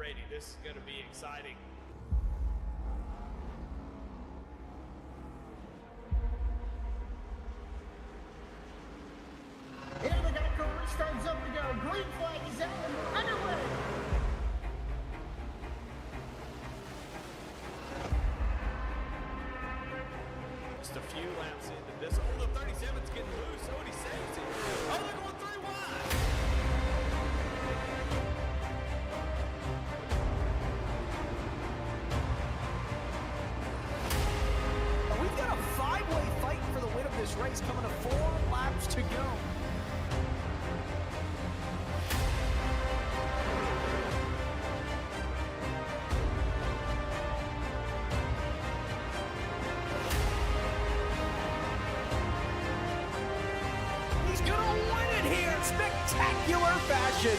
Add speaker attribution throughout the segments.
Speaker 1: Brady. This is going to be exciting.
Speaker 2: Here they got coverage, starts up to go. Green flag is out and we're underway.
Speaker 1: Just a few laps into this. Oh, the 37's getting loose. Oh, and he saves it. Oh, they're going 3 wide.
Speaker 3: We've got a 5-way fight for the win of this race coming to 4 laps to go. He's gonna win it here in spectacular fashion.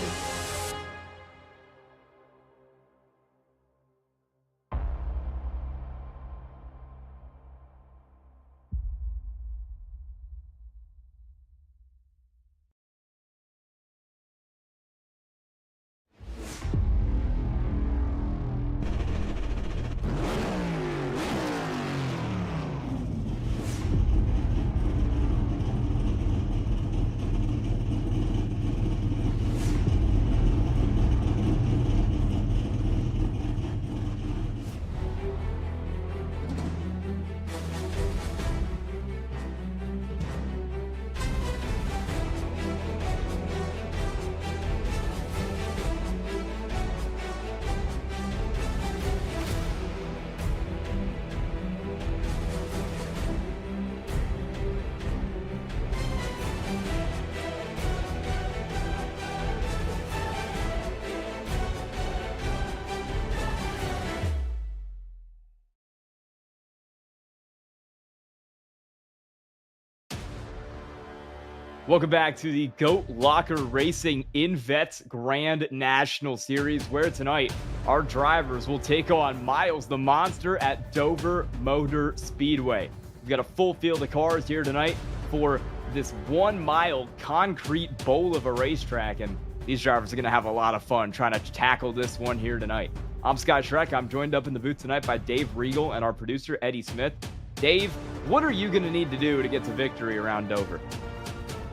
Speaker 4: Welcome back to the Goat Locker Racing INVETS Grand National Series, where tonight our drivers will take on Miles the Monster at Dover Motor Speedway. We've got a full field of cars here tonight for this 1 mile concrete bowl of a racetrack, and these drivers are going to have a lot of fun trying to tackle this one here tonight. I'm Sky Shrek. I'm joined up in the booth tonight by Dave Regal and our producer, Eddie Smith. Dave, what are you going to need to do to get to victory around Dover?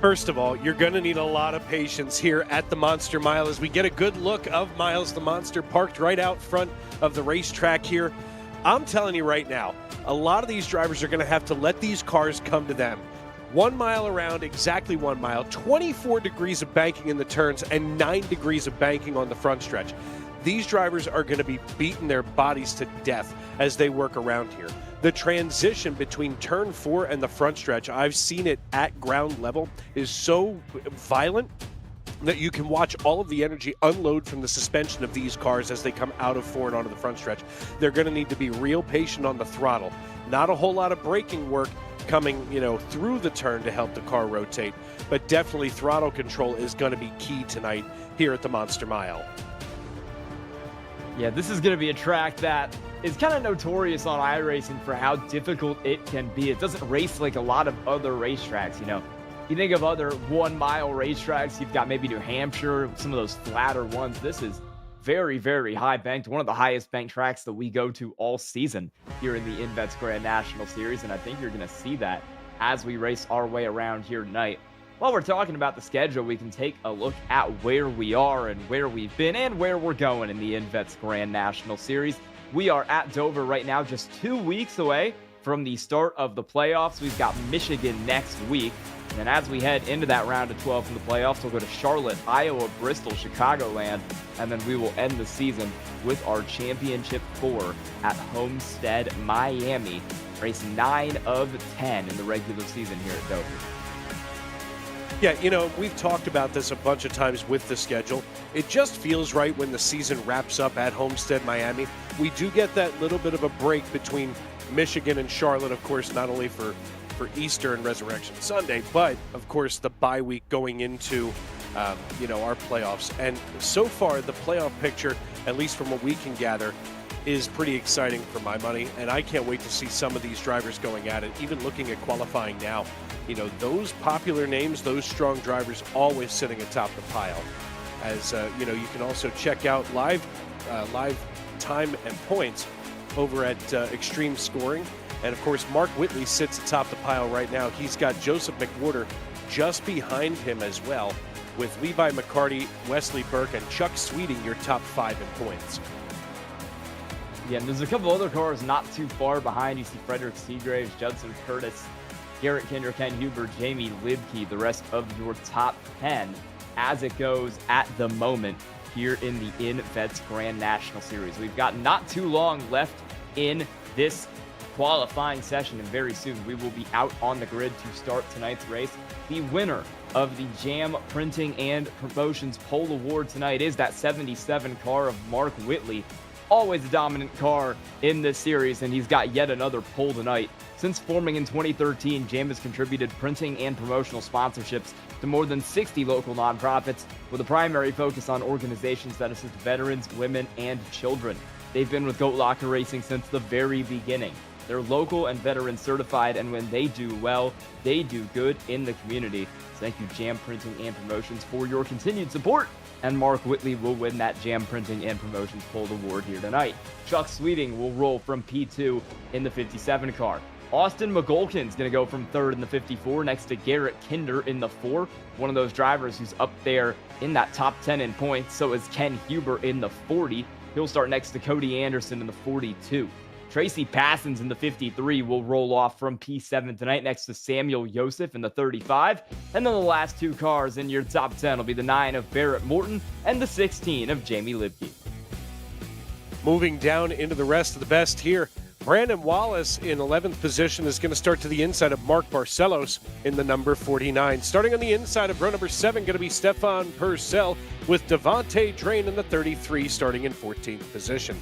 Speaker 5: First of all, you're going to need a lot of patience here at the Monster Mile as we get a good look of Miles the Monster parked right out front of the racetrack here. I'm telling you right now, a lot of these drivers are going to have to let these cars come to them. 1 mile around, exactly 1 mile, 24 degrees of banking in the turns and 9 degrees of banking on the front stretch. These drivers are going to be beating their bodies to death as they work around here. The transition between turn 4 and the front stretch, I've seen it at ground level, is so violent that you can watch all of the energy unload from the suspension of these cars as they come out of 4 and onto the front stretch. They're going to need to be real patient on the throttle. Not a whole lot of braking work coming, through the turn to help the car rotate, but definitely throttle control is going to be key tonight here at the Monster Mile.
Speaker 4: Yeah, this is going to be a track that is kind of notorious on iRacing for how difficult it can be. It doesn't race like a lot of other racetracks, You think of other 1 mile racetracks, you've got maybe New Hampshire, some of those flatter ones. This is very, very high banked, one of the highest banked tracks that we go to all season here in the INVETS Grand National Series, and I think you're going to see that as we race our way around here tonight. While we're talking about the schedule, we can take a look at where we are and where we've been and where we're going in the INVETS Grand National Series. We are at Dover right now, just 2 weeks away from the start of the playoffs. We've got Michigan next week. And then as we head into that round of 12 from the playoffs, we'll go to Charlotte, Iowa, Bristol, Chicagoland, and then we will end the season with our Championship 4 at Homestead, Miami. Race 9 of 10 in the regular season here at Dover.
Speaker 5: Yeah, we've talked about this a bunch of times with the schedule. It just feels right when the season wraps up at Homestead, Miami. We do get that little bit of a break between Michigan and Charlotte, of course, not only for Easter and Resurrection Sunday, but, of course, the bye week going into, our playoffs. And so far, the playoff picture, at least from what we can gather, is pretty exciting for my money, and I can't wait to see some of these drivers going at it. Even looking at qualifying now, those popular names, those strong drivers always sitting atop the pile. As you can also check out live live time and points over at Extreme Scoring. And of course, Mark Whitley sits atop the pile right now. He's got Joseph McWhorter just behind him as well, with Levi McCarty, Wesley Burke, and Chuck Sweeting your top 5 in points.
Speaker 4: Yeah, and there's a couple other cars not too far behind. You see Frederick Seagraves, Judson Curtis, Garrett Kinder, Ken Huber, Jamie Libke, the rest of your top 10 as it goes at the moment here in the INVETS Grand National Series. We've got not too long left in this qualifying session, and very soon we will be out on the grid to start tonight's race. The winner of the Jam Printing and Promotions Pole Award tonight is that 77 car of Mark Whitley. Always a dominant car in this series, and he's got yet another pole tonight. Since forming in 2013, Jam has contributed printing and promotional sponsorships to more than 60 local nonprofits, with a primary focus on organizations that assist veterans, women, and children. They've been with Goat Locker Racing since the very beginning. They're local and veteran certified, and when they do well, they do good in the community. So thank you, Jam Printing and Promotions, for your continued support. And Mark Whitley will win that Jam Printing and Promotions Pole Award here tonight. Chuck Sweeting will roll from P2 in the 57 car. Austin McGolkin's going to go from 3rd in the 54 next to Garrett Kinder in the 4. One of those drivers who's up there in that top 10 in points. So is Ken Huber in the 40. He'll start next to Cody Anderson in the 42. Tracy Passons in the 53 will roll off from P7 tonight next to Samuel Yosef in the 35. And then the last 2 cars in your top 10 will be the 9 of Barrett Morton and the 16 of Jamie Libke.
Speaker 5: Moving down into the rest of the best here, Brandon Wallace in 11th position is going to start to the inside of Mark Barcelos in the number 49. Starting on the inside of row number 7, going to be Stefan Purcell with Devontae Drain in the 33, starting in 14th position.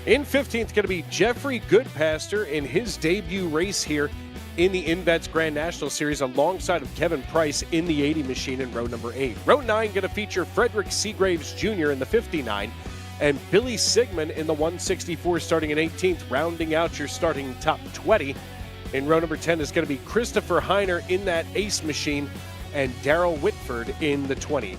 Speaker 5: In 15th, going to be Jeffrey Goodpaster in his debut race here in the INVETS Grand National Series alongside of Kevin Price in the 80 machine in row number 8. Row 9 going to feature Frederick Seagraves Jr. in the 59 and Billy Sigmund in the 164 starting in 18th, rounding out your starting top 20. In row number 10 is going to be Christopher Heiner in that ace machine and Daryl Whitford in the 20.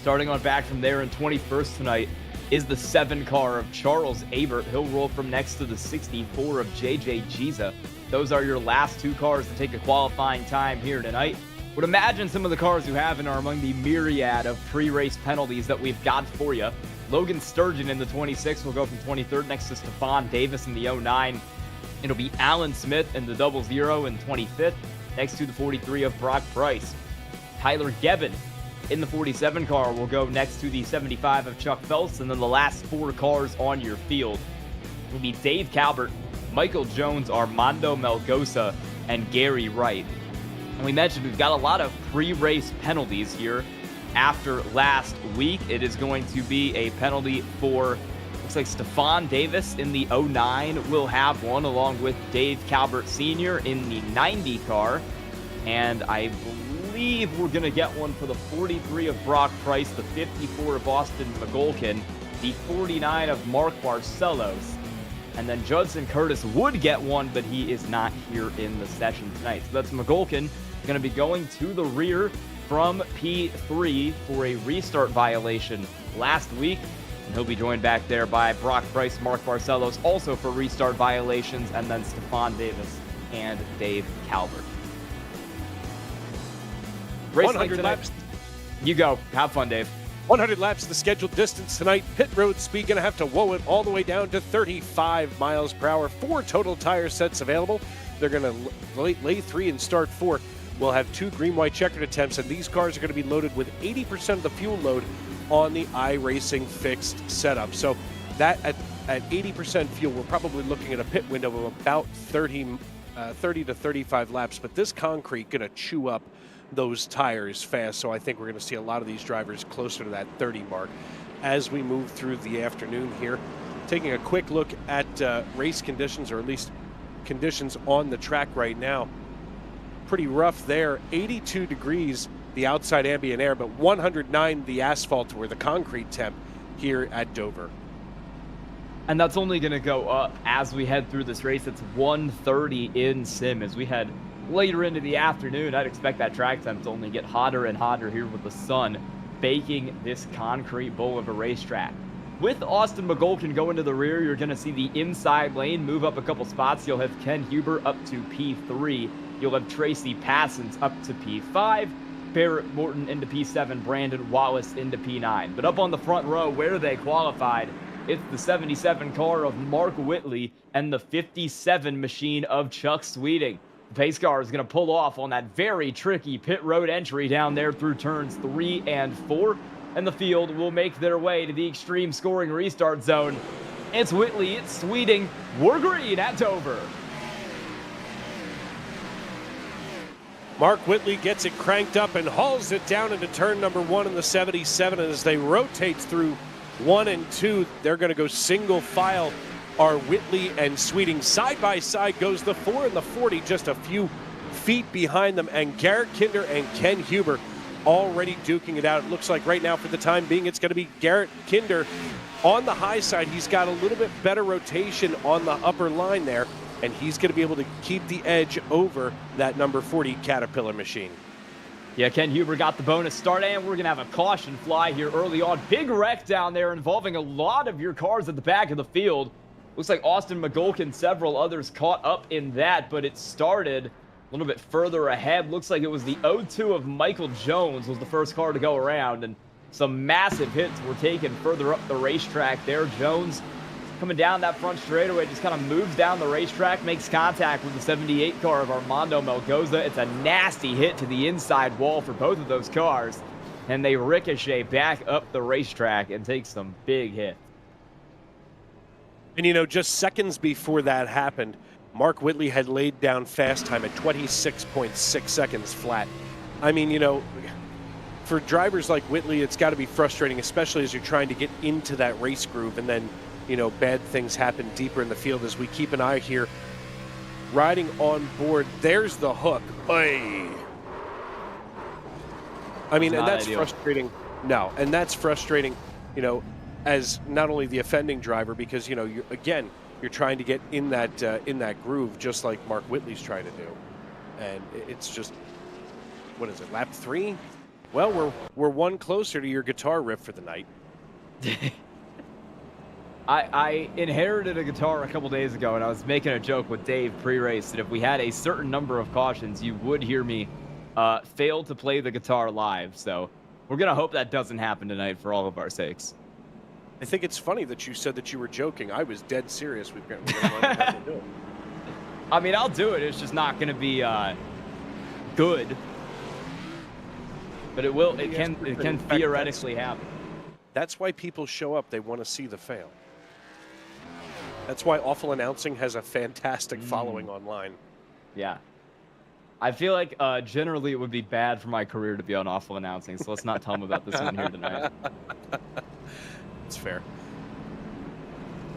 Speaker 4: Starting on back from there in 21st tonight is the 7 car of Charles Abert. He'll roll from next to the 64 of JJ Giza. Those are your last 2 cars to take a qualifying time here tonight. Would imagine some of the cars you have in are among the myriad of pre-race penalties that we've got for you. Logan Sturgeon in the 26 will go from 23rd next to Stephon Davis in the 09. It'll be Alan Smith in the 00 in 25th next to the 43 of Brock Price. Tyler Gebbin in the 47 car will go next to the 75 of Chuck Phelps, and then the last 4 cars on your field will be Dave Calvert, Michael Jones, Armando Melgosa, and Gary Wright. And we mentioned we've got a lot of pre-race penalties here. After last week, it is going to be a penalty for, looks like Stephon Davis in the 09 will have one, along with Dave Calvert Sr. in the 90 car. And I believe we're going to get one for the 43 of Brock Price, the 54 of Austin McGolkin, the 49 of Mark Barcelos, and then Judson Curtis would get one, but he is not here in the session tonight. So that's McGolkin going to be going to the rear from P3 for a restart violation last week, and he'll be joined back there by Brock Price, Mark Barcelos, also for restart violations, and then Stephon Davis and Dave Calvert.
Speaker 5: 100 laps.
Speaker 4: You go. Have fun, Dave.
Speaker 5: 100 laps the scheduled distance tonight. Pit road speed going to have to whoa it all the way down to 35 miles per hour. 4 total tire sets available. They're going to lay 3 and start 4. We'll have 2 green-white checkered attempts, and these cars are going to be loaded with 80% of the fuel load on the iRacing fixed setup. So that at 80% fuel, we're probably looking at a pit window of about 30 to 35 laps. But this concrete going to chew up those tires fast, so I think we're going to see a lot of these drivers closer to that 30 mark as we move through the afternoon here. Taking a quick look at race conditions, or at least conditions on the track right now. Pretty rough there. 82 degrees the outside ambient air, but 109 the asphalt or the concrete temp here at Dover.
Speaker 4: And that's only going to go up as we head through this race. It's 130 in sim. As we head later into the afternoon, I'd expect that track temp to only get hotter and hotter here with the sun baking this concrete bowl of a racetrack. With Austin McGolkin going to the rear, you're going to see the inside lane move up a couple spots. You'll have Ken Huber up to P3. You'll have Tracy Passons up to P5. Barrett Morton into P7. Brandon Wallace into P9. But up on the front row, where they qualified, it's the 77 car of Mark Whitley and the 57 machine of Chuck Sweeting. The pace car is going to pull off on that very tricky pit road entry down there through turns 3 and 4. And the field will make their way to the extreme scoring restart zone. It's Whitley, it's Sweeting. We're green at Dover.
Speaker 5: Mark Whitley gets it cranked up and hauls it down into turn number 1 in the 77. And as they rotate through 1 and 2, they're going to go single file. Are Whitley and Sweeting side by side goes the 4 and the 40, just a few feet behind them. And Garrett Kinder and Ken Huber already duking it out. It looks like right now, for the time being, it's going to be Garrett Kinder on the high side. He's got a little bit better rotation on the upper line there, and he's going to be able to keep the edge over that number 40 Caterpillar machine.
Speaker 4: Yeah, Ken Huber got the bonus start, and we're going to have a caution fly here early on. Big wreck down there involving a lot of your cars at the back of the field. Looks like Austin McGolkin, several others caught up in that, but it started a little bit further ahead. Looks like it was the 0-2 of Michael Jones was the first car to go around, and some massive hits were taken further up the racetrack there. Jones coming down that front straightaway, just kind of moves down the racetrack, makes contact with the 78 car of Armando Melgoza. It's a nasty hit to the inside wall for both of those cars, and they ricochet back up the racetrack and take some big hits.
Speaker 5: And, you know, just seconds before that happened, Mark Whitley had laid down fast time at 26.6 seconds flat. I mean, you know, for drivers like Whitley, it's got to be frustrating, especially as you're trying to get into that race groove, and then, you know, bad things happen deeper in the field. As we keep an eye here, riding on board, there's the hook. Oy. I mean, and that's
Speaker 4: ideal.
Speaker 5: frustrating. No, and that's frustrating, you know, as not only the offending driver, because, you know, you're trying to get in that groove, just like Mark Whitley's trying to do, and it's just, what is it, lap 3? Well, we're one closer to your guitar riff for the night.
Speaker 4: I inherited a guitar a couple days ago, and I was making a joke with Dave pre-race that if we had a certain number of cautions, you would hear me fail to play the guitar live. So we're gonna hope that doesn't happen tonight for all of our sakes.
Speaker 5: I think it's funny that you said that you were joking. I was dead serious. We're going to do it.
Speaker 4: I mean, I'll do it. It's just not going to be good. But it will. It can theoretically happen.
Speaker 5: That's why people show up. They want to see the fail. That's why Awful Announcing has a fantastic following online.
Speaker 4: Yeah. I feel like generally it would be bad for my career to be on Awful Announcing, so let's not tell them about this one here tonight.
Speaker 5: It's fair.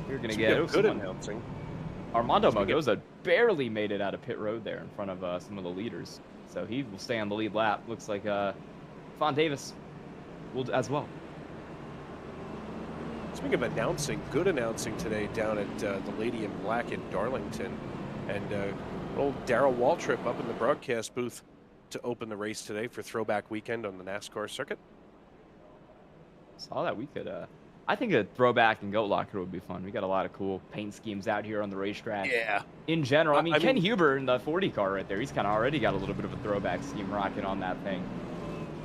Speaker 4: You're going to get
Speaker 5: good announcing.
Speaker 4: Armando Melgoza barely made it out of pit road there in front of some of the leaders. So he will stay on the lead lap. Looks like Fawn Davis will as well.
Speaker 5: Speaking of announcing, good announcing today down at the Lady in Black in Darlington. And old Darrell Waltrip up in the broadcast booth to open the race today for Throwback Weekend on the NASCAR circuit.
Speaker 4: Saw that we could... I think a throwback and goat locker would be fun. We got a lot of cool paint schemes out here on the racetrack.
Speaker 5: Yeah.
Speaker 4: In general, I mean, Ken Huber in the 40 car right there, he's kind of already got a little bit of a throwback scheme rocking on that thing.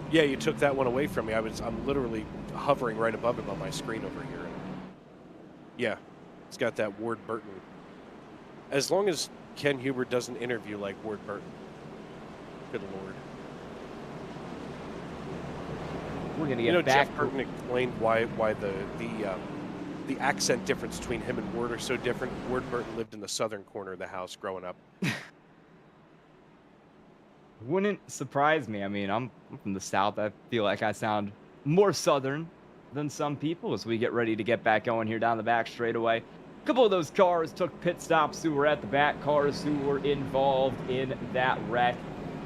Speaker 5: Yeah, you took that one away from me. I'm literally hovering right above him on my screen over here. Yeah, it's got that Ward Burton. As long as Ken Huber doesn't interview like Ward Burton. Good Lord.
Speaker 4: We're gonna get back.
Speaker 5: Jeff Burton explained why the accent difference between him and Ward are so different. Ward Burton lived in the southern corner of the house growing up.
Speaker 4: Wouldn't surprise me. I mean, I'm from the South. I feel like I sound more southern than some people as we get ready to get back going here down the back straightaway. A couple of those cars took pit stops who were at the back, cars who were involved in that wreck,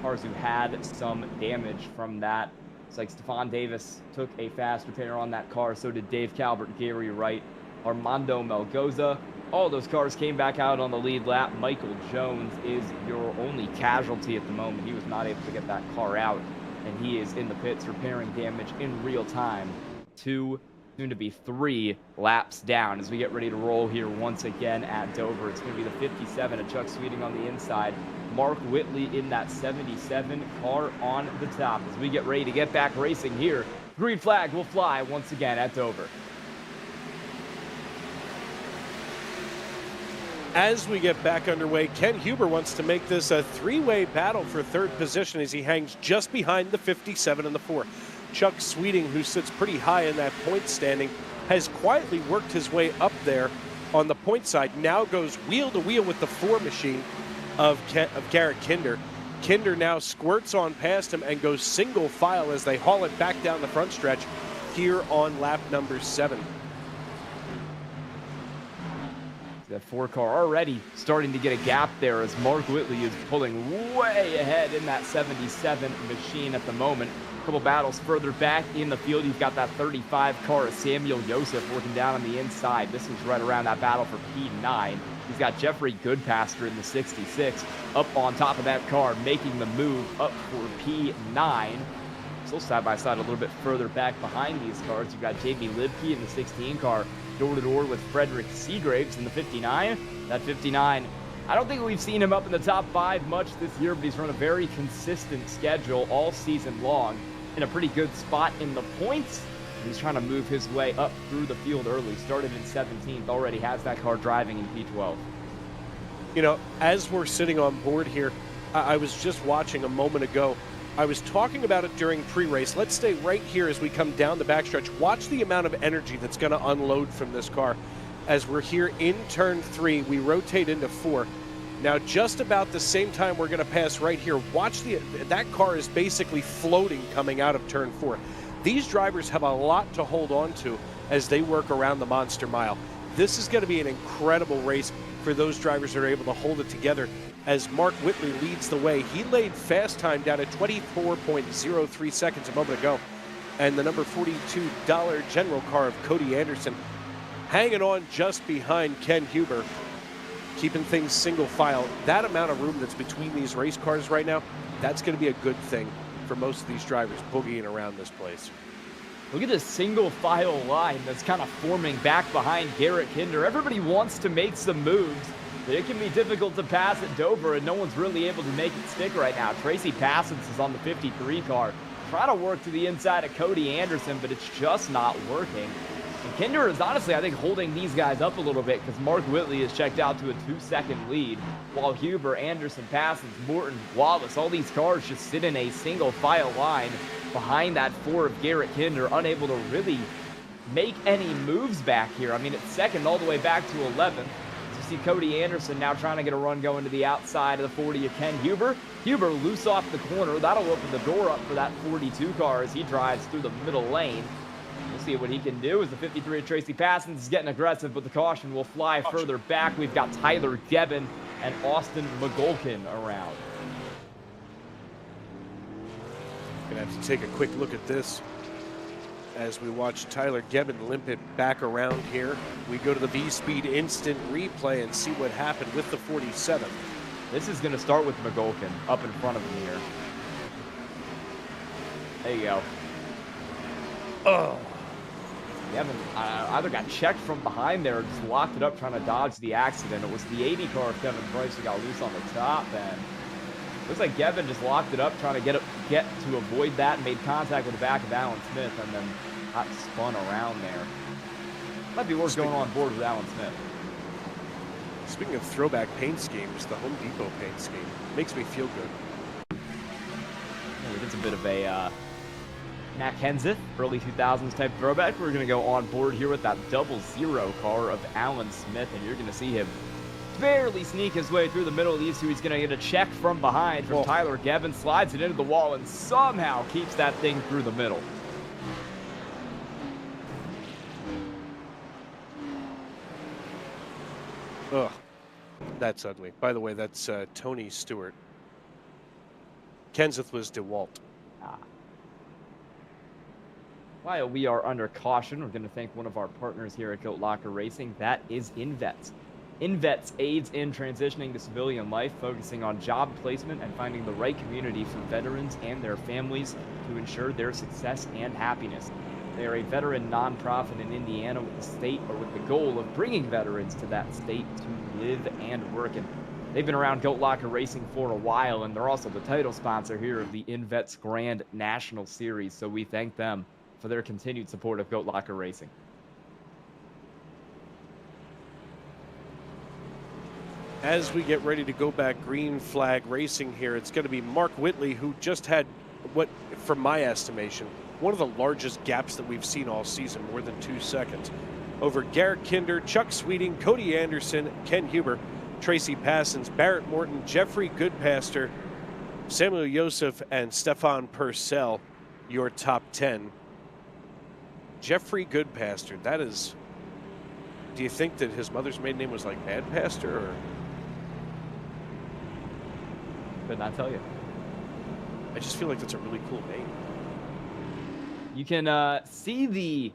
Speaker 4: cars who had some damage from that. It's like Stephon Davis took a fast repair on that car. So did Dave Calvert, Gary Wright, Armando Melgoza. All those cars came back out on the lead lap. Michael Jones is your only casualty at the moment. He was not able to get that car out and he is in the pits repairing damage in real time. 2, soon to be 3 laps down as we get ready to roll here once again at Dover. It's going to be the 57 of Chuck Sweeting on the inside. Mark Whitley in that 77 car on the top as we get ready to get back racing here. Green flag will fly once again at Dover.
Speaker 5: As we get back underway, Ken Huber wants to make this a three-way battle for third position as he hangs just behind the 57 and the 4. Chuck Sweeting, who sits pretty high in that point standing, has quietly worked his way up there on the point side. Now goes wheel to wheel with the 4 machine of Garrett Kinder. Kinder now squirts on past him and goes single file as they haul it back down the front stretch here on lap number 7.
Speaker 4: That 4 car already starting to get a gap there as Mark Whitley is pulling way ahead in that 77 machine at the moment. A couple battles further back in the field, you've got that 35 car of Samuel Joseph working down on the inside. This is right around that battle for P9. He's got Jeffrey Goodpaster in the 66 up on top of that car, making the move up for P9. Still side by side a little bit further back behind these cars. You've got Jamie Libke in the 16 car, door to door with Frederick Seagraves in the 59. That 59, I don't think we've seen him up in the top 5 much this year, but he's run a very consistent schedule all season long in a pretty good spot in the points. He's trying to move his way up through the field early. Started in 17th, already has that car driving in P12.
Speaker 5: You know, as we're sitting on board here, I was just watching a moment ago. I was talking about it during pre-race. Let's stay right here as we come down the backstretch. Watch the amount of energy that's going to unload from this car. As we're here in turn 3, we rotate into 4. Now, just about the same time we're going to pass right here, watch that car is basically floating coming out of turn 4. These drivers have a lot to hold on to as they work around the Monster Mile. This is going to be an incredible race for those drivers that are able to hold it together. As Mark Whitley leads the way, he laid fast time down at 24.03 seconds a moment ago. And the number $42 General car of Cody Anderson hanging on just behind Ken Huber, keeping things single file. That amount of room that's between these race cars right now, that's going to be a good thing for most of these drivers boogieing around this place.
Speaker 4: Look at this single file line that's kind of forming back behind Garrett Kinder. Everybody wants to make some moves, but it can be difficult to pass at Dover, and no one's really able to make it stick right now. Tracy Passons is on the 53 car, trying to work to the inside of Cody Anderson, but it's just not working. And Kinder is honestly, I think, holding these guys up a little bit because Mark Whitley is checked out to a 2-second lead, while Huber, Anderson, Passons, Morton, Wallace, all these cars just sit in a single file line behind that 4 of Garrett Kinder, unable to really make any moves back here. I mean, it's second all the way back to 11th. As you see Cody Anderson now trying to get a run going to the outside of the 40 of Ken Huber. Huber loose off the corner. That'll open the door up for that 42 car as he drives through the middle lane. We'll see what he can do as the 53 of Tracy Passons is getting aggressive, but the caution will fly further back. We've got Tyler Gebbin and Austin McGolkin around.
Speaker 5: Gonna have to take a quick look at this as we watch Tyler Gebbin limp it back around here. We go to the V-Speed instant replay and see what happened with the 47.
Speaker 4: This is going to start with McGolkin up in front of him here. There you go.
Speaker 5: Oh.
Speaker 4: Gebbin either got checked from behind there or just locked it up trying to dodge the accident. It was the 80 car of Kevin Price who got loose on the top end. Looks like Gebbin just locked it up, trying to get to avoid that, and made contact with the back of Alan Smith, and then got spun around there. Might be worth going on board with Alan Smith.
Speaker 5: Speaking of throwback paint schemes, the Home Depot paint scheme makes me feel good.
Speaker 4: Yeah, we did a bit of a Matt Kenseth, early 2000s type throwback. We're going to go on board here with that 00 car of Alan Smith, and you're going to see him barely sneak his way through the middle of these two. He's going to get a check from behind from Tyler Gebbin, slides it into the wall, and somehow keeps that thing through the middle.
Speaker 5: Ugh, that's ugly. By the way, that's Tony Stewart. Kenseth was DeWalt.
Speaker 4: While we are under caution, we're going to thank one of our partners here at Goat Locker Racing. That is INVETS. INVETS aids in transitioning to civilian life, focusing on job placement and finding the right community for veterans and their families to ensure their success and happiness. They are a veteran nonprofit in Indiana with the goal of bringing veterans to that state to live and work. And they've been around Goat Locker Racing for a while, and they're also the title sponsor here of the INVETS Grand National Series. So we thank them for their continued support of Goat Locker Racing.
Speaker 5: As we get ready to go back green flag racing here, it's going to be Mark Whitley, who just had what, from my estimation, one of the largest gaps that we've seen all season, more than 2 seconds, over Garrett Kinder, Chuck Sweeting, Cody Anderson, Ken Huber, Tracy Passons, Barrett Morton, Jeffrey Goodpaster, Samuel Yosef, and Stefan Purcell, your top 10. Jeffrey Goodpaster, that is, do you think that his mother's maiden name was like Bad Pastor, or?
Speaker 4: Could not tell you.
Speaker 5: I just feel like that's a really cool name.
Speaker 4: You can see the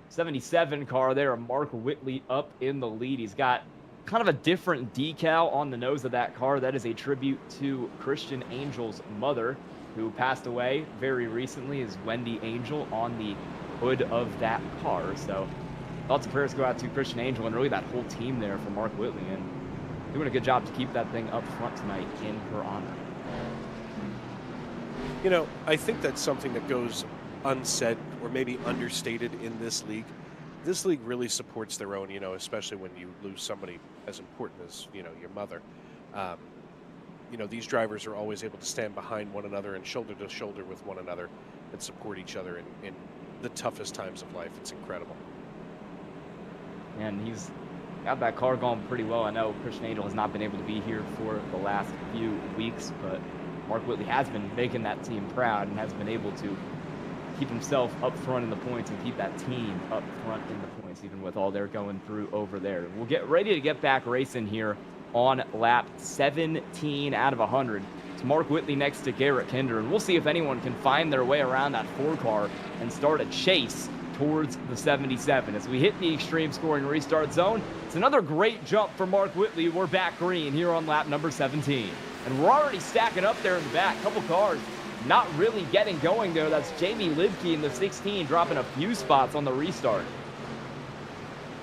Speaker 4: 77 car there, Mark Whitley up in the lead. He's got kind of a different decal on the nose of that car. That is a tribute to Christian Angel's mother, who passed away very recently, is Wendy Angel on the hood of that car. So thoughts and prayers go out to Christian Angel and really that whole team there for Mark Whitley, and doing a good job to keep that thing up front tonight in her honor.
Speaker 5: You know, I think that's something that goes unsaid or maybe understated in this league. This league really supports their own, you know, especially when you lose somebody as important as, you know, your mother. You know, these drivers are always able to stand behind one another and shoulder to shoulder with one another and support each other in the toughest times of life. It's incredible.
Speaker 4: And he's got that car going pretty well. I know Christian Angel has not been able to be here for the last few weeks, but Mark Whitley has been making that team proud and has been able to keep himself up front in the points and keep that team up front in the points, even with all they're going through over there. We'll get ready to get back racing here on lap 17 out of 100. It's Mark Whitley next to Garrett Kinder, and we'll see if anyone can find their way around that 4 car and start a chase towards the 77. As we hit the extreme scoring restart zone, it's another great jump for Mark Whitley. We're back green here on lap number 17. And we're already stacking up there in the back. Couple cars not really getting going there. That's Jamie Libke in the 16 dropping a few spots on the restart.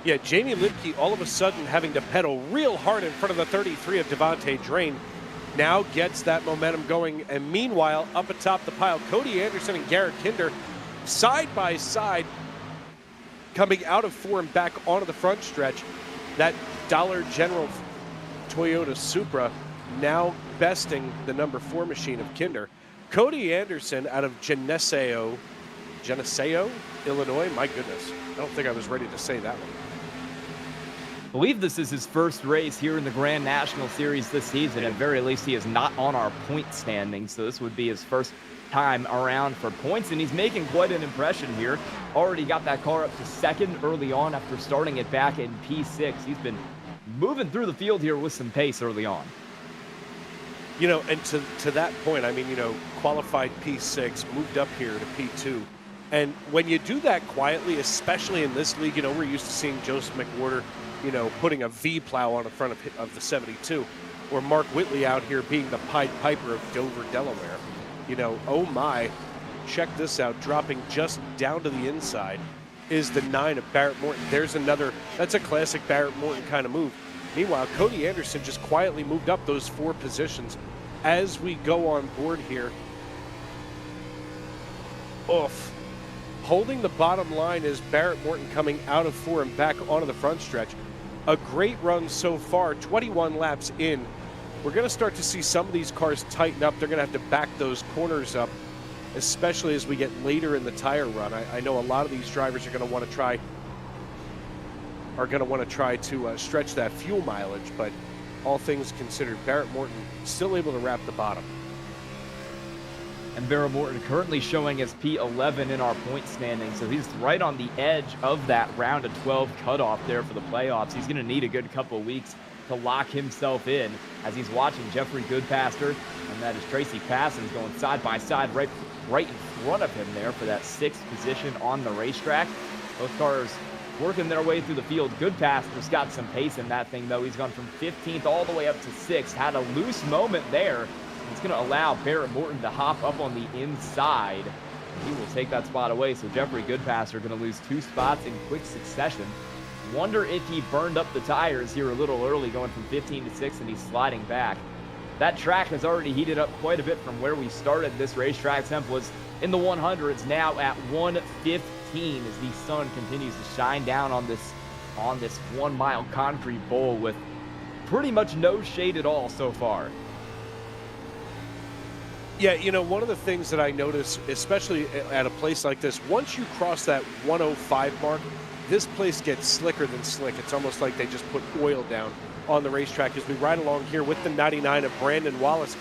Speaker 5: Yeah, Jamie Libke all of a sudden having to pedal real hard in front of the 33 of Devontae Drain. Now gets that momentum going. And meanwhile, up atop the pile, Cody Anderson and Garrett Kinder side by side coming out of 4 and back onto the front stretch. That Dollar General Toyota Supra now besting the number 4 machine of Kinder. Cody Anderson out of Geneseo, Illinois. My goodness, I don't think I was ready to say that one.
Speaker 4: I believe this is his first race here in the Grand National Series this season. At very least, he is not on our point standing, so this would be his first time around for points, and he's making quite an impression here. Already got that car up to 2nd early on after starting it back in P6. He's been moving through the field here with some pace early on.
Speaker 5: You know, and to that point, I mean, you know, qualified P6, moved up here to P2. And when you do that quietly, especially in this league, you know, we're used to seeing Joseph McWhorter, you know, putting a V plow on the front of the 72, or Mark Whitley out here being the Pied Piper of Dover, Delaware. You know, oh my, check this out, dropping just down to the inside is the 9 of Barrett Morton. There's another, that's a classic Barrett Morton kind of move. Meanwhile, Cody Anderson just quietly moved up those 4 positions as we go on board here. Oof. Holding the bottom line is Barrett Morton coming out of 4 and back onto the front stretch. A great run so far, 21 laps in. We're going to start to see some of these cars tighten up. They're going to have to back those corners up, especially as we get later in the tire run. I know a lot of these drivers are going to want to try to stretch that fuel mileage, but all things considered, Barrett Morton still able to wrap the bottom.
Speaker 4: And Barrett Morton currently showing as P11 in our point standing, so he's right on the edge of that round of 12 cutoff there for the playoffs. He's going to need a good couple of weeks to lock himself in as he's watching Jeffrey Goodpaster, and that is Tracy Passons going side by side right in front of him there for that 6th position on the racetrack. Both cars working their way through the field. Goodpaster's got some pace in that thing, though. He's gone from 15th all the way up to 6th. Had a loose moment there. It's going to allow Barrett Morton to hop up on the inside. He will take that spot away. So Jeffrey Goodpaster going to lose 2 spots in quick succession. Wonder if he burned up the tires here a little early, going from 15 to 6, and he's sliding back. That track has already heated up quite a bit from where we started. This racetrack temp was in the 100s, now at 115 as the sun continues to shine down on this 1 mile concrete bowl with pretty much no shade at all so far.
Speaker 5: Yeah, you know, one of the things that I notice, especially at a place like this, once you cross that 105 mark, this place gets slicker than slick. It's almost like they just put oil down on the racetrack as we ride along here with the 99 of Brandon Wallace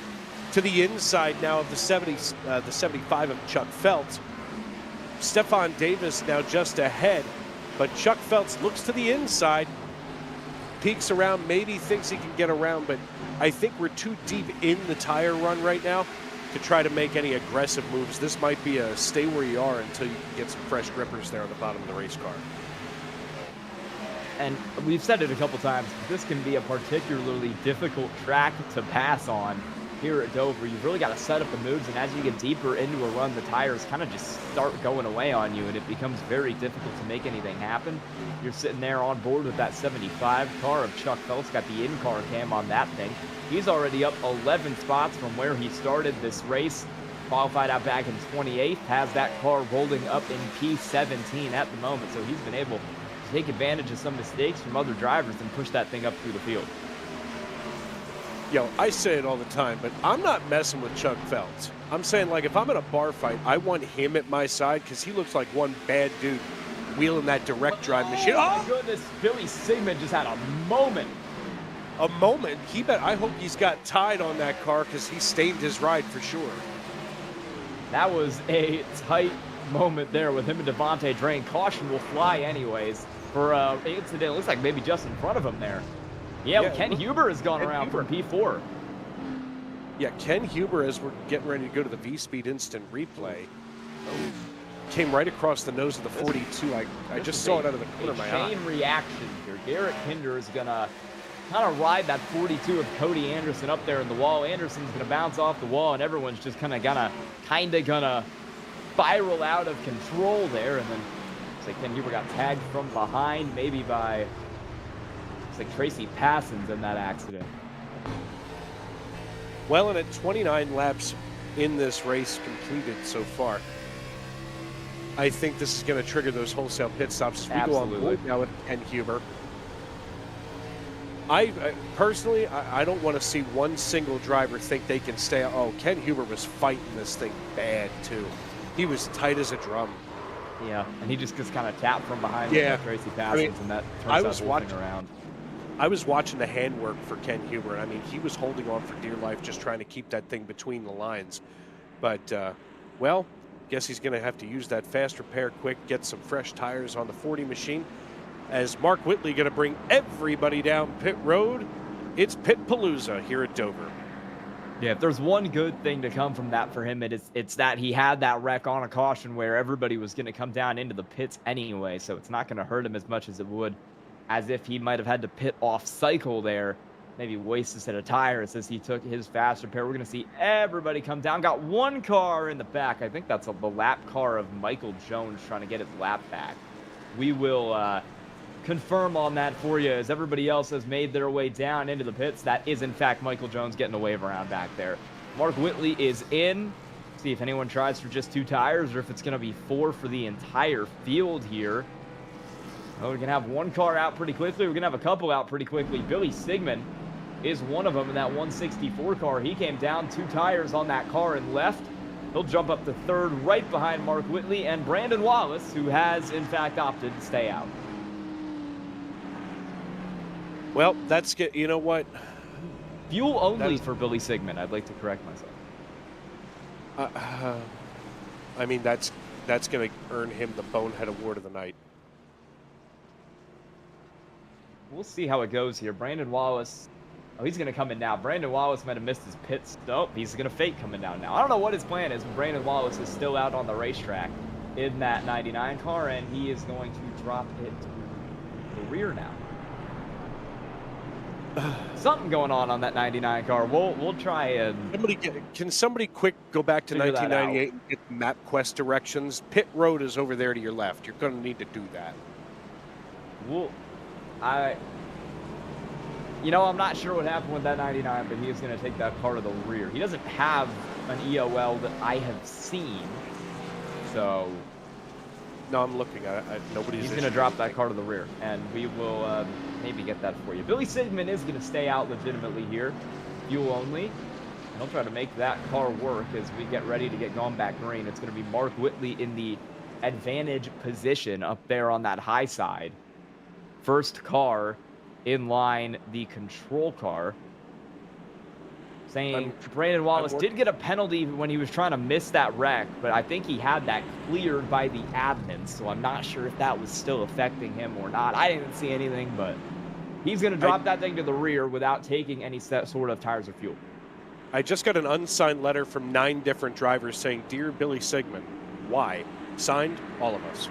Speaker 5: to the inside now of the 75 of Chuck Feltz. Stefan Davis now just ahead, but Chuck Feltz looks to the inside, peeks around, maybe thinks he can get around, but I think we're too deep in the tire run right now to try to make any aggressive moves. This might be a stay where you are until you can get some fresh grippers there on the bottom of the race car.
Speaker 4: And we've said it a couple times, but this can be a particularly difficult track to pass on here at Dover. You've really got to set up the moves, and as you get deeper into a run, the tires kind of just start going away on you, and it becomes very difficult to make anything happen. You're sitting there on board with that 75 car of Chuck Feltz, got the in-car cam on that thing. He's already up 11 spots from where he started this race. Qualified out back in 28th, has that car rolling up in P17 at the moment, so he's been able to take advantage of some mistakes from other drivers and push that thing up through the field.
Speaker 5: Yo, I say it all the time, but I'm not messing with Chuck Feltz. I'm saying, like, if I'm in a bar fight, I want him at my side because he looks like one bad dude wheeling that direct drive machine.
Speaker 4: Oh, my goodness. Billy Sigmund just had a moment.
Speaker 5: A moment? I hope he's got tied on that car because he stained his ride for sure.
Speaker 4: That was a tight moment there with him and Devontae Drain. Caution will fly anyways for an incident. It looks like maybe just in front of him there. Yeah, Ken Huber has gone around from P4.
Speaker 5: Yeah, Ken Huber, as we're getting ready to go to the V-Speed instant replay, came right across the nose of the 42. I just saw it out of the corner of my eye.
Speaker 4: Chain reaction here. Garrett Kinder is going to kind of ride that 42 of Cody Anderson up there in the wall. Anderson's going to bounce off the wall, and everyone's just kind of gonna spiral out of control there. And then looks like Ken Huber got tagged from behind, maybe by, looks like Tracy Passon's in that accident.
Speaker 5: Well, and at 29 laps in this race completed so far, I think this is going to trigger those wholesale pit stops as we go on board now with Ken Huber. I personally, I don't want to see one single driver think they can stay. Oh, Ken Huber was fighting this thing bad too. He was tight as a drum.
Speaker 4: Yeah, and he just gets kind of tapped from behind.
Speaker 5: Yeah,
Speaker 4: Tracy Passons, and that turns that whole thing around.
Speaker 5: I was watching the handwork for Ken Huber. I mean, he was holding on for dear life, just trying to keep that thing between the lines. But, well, guess he's going to have to use that fast repair quick, get some fresh tires on the 40 machine. As Mark Whitley going to bring everybody down pit road, it's Pit Palooza here at Dover.
Speaker 4: Yeah, if there's one good thing to come from that for him, it's that he had that wreck on a caution where everybody was going to come down into the pits anyway, so it's not going to hurt him as much as it would as if he might have had to pit off cycle there, maybe waste a set of tires as he took his fast repair. We're going to see everybody come down. Got one car in the back. I think that's the lap car of Michael Jones trying to get his lap back. We will confirm on that for you as everybody else has made their way down into the pits. That is, in fact, Michael Jones getting a wave around back there. Mark Whitley is in. See if anyone tries for just 2 tires or if it's going to be 4 for the entire field here. Oh, we're going to have one car out pretty quickly. We're going to have a couple out pretty quickly. Billy Sigmund is one of them in that 164 car. He came down 2 tires on that car and left. He'll jump up to 3rd right behind Mark Whitley and Brandon Wallace, who has, in fact, opted to stay out.
Speaker 5: Well, that's good. You know what?
Speaker 4: Fuel only for Billy Sigmund. I'd like to correct myself.
Speaker 5: I mean, that's going to earn him the Bonehead Award of the night.
Speaker 4: We'll see how it goes here. Brandon Wallace. Oh, he's going to come in now. Brandon Wallace might have missed his pit stop. He's going to fake coming down now. I don't know what his plan is, but Brandon Wallace is still out on the racetrack in that 99 car, and he is going to drop it to rear now. Something going on that 99 car. We'll try and
Speaker 5: Can somebody quick go back to
Speaker 4: figure that
Speaker 5: 1998 and get the MapQuest directions? Pit road is over there to your left. You're going to need to do that.
Speaker 4: I'm not sure what happened with that 99, but he is going to take that car to the rear. He doesn't have an EOL that I have seen, so
Speaker 5: No, I'm looking at it. Nobody's.
Speaker 4: he's going to drop that car to the rear, and we will maybe get that for you. Billy Sigmund is going to stay out legitimately here, fuel only, and he'll try to make that car work as we get ready to get going back green. It's going to be Mark Whitley in the advantage position up there on that high side. First car in line, the control car. Saying Brandon Wallace did get a penalty when he was trying to miss that wreck, but I think he had that cleared by the admin, so I'm not sure if that was still affecting him or not. I didn't see anything, but he's going to drop that thing to the rear without taking any sort of tires or fuel.
Speaker 5: I just got an unsigned letter from 9 different drivers saying, "Dear Billy Sigmund." Why? Signed, all of us.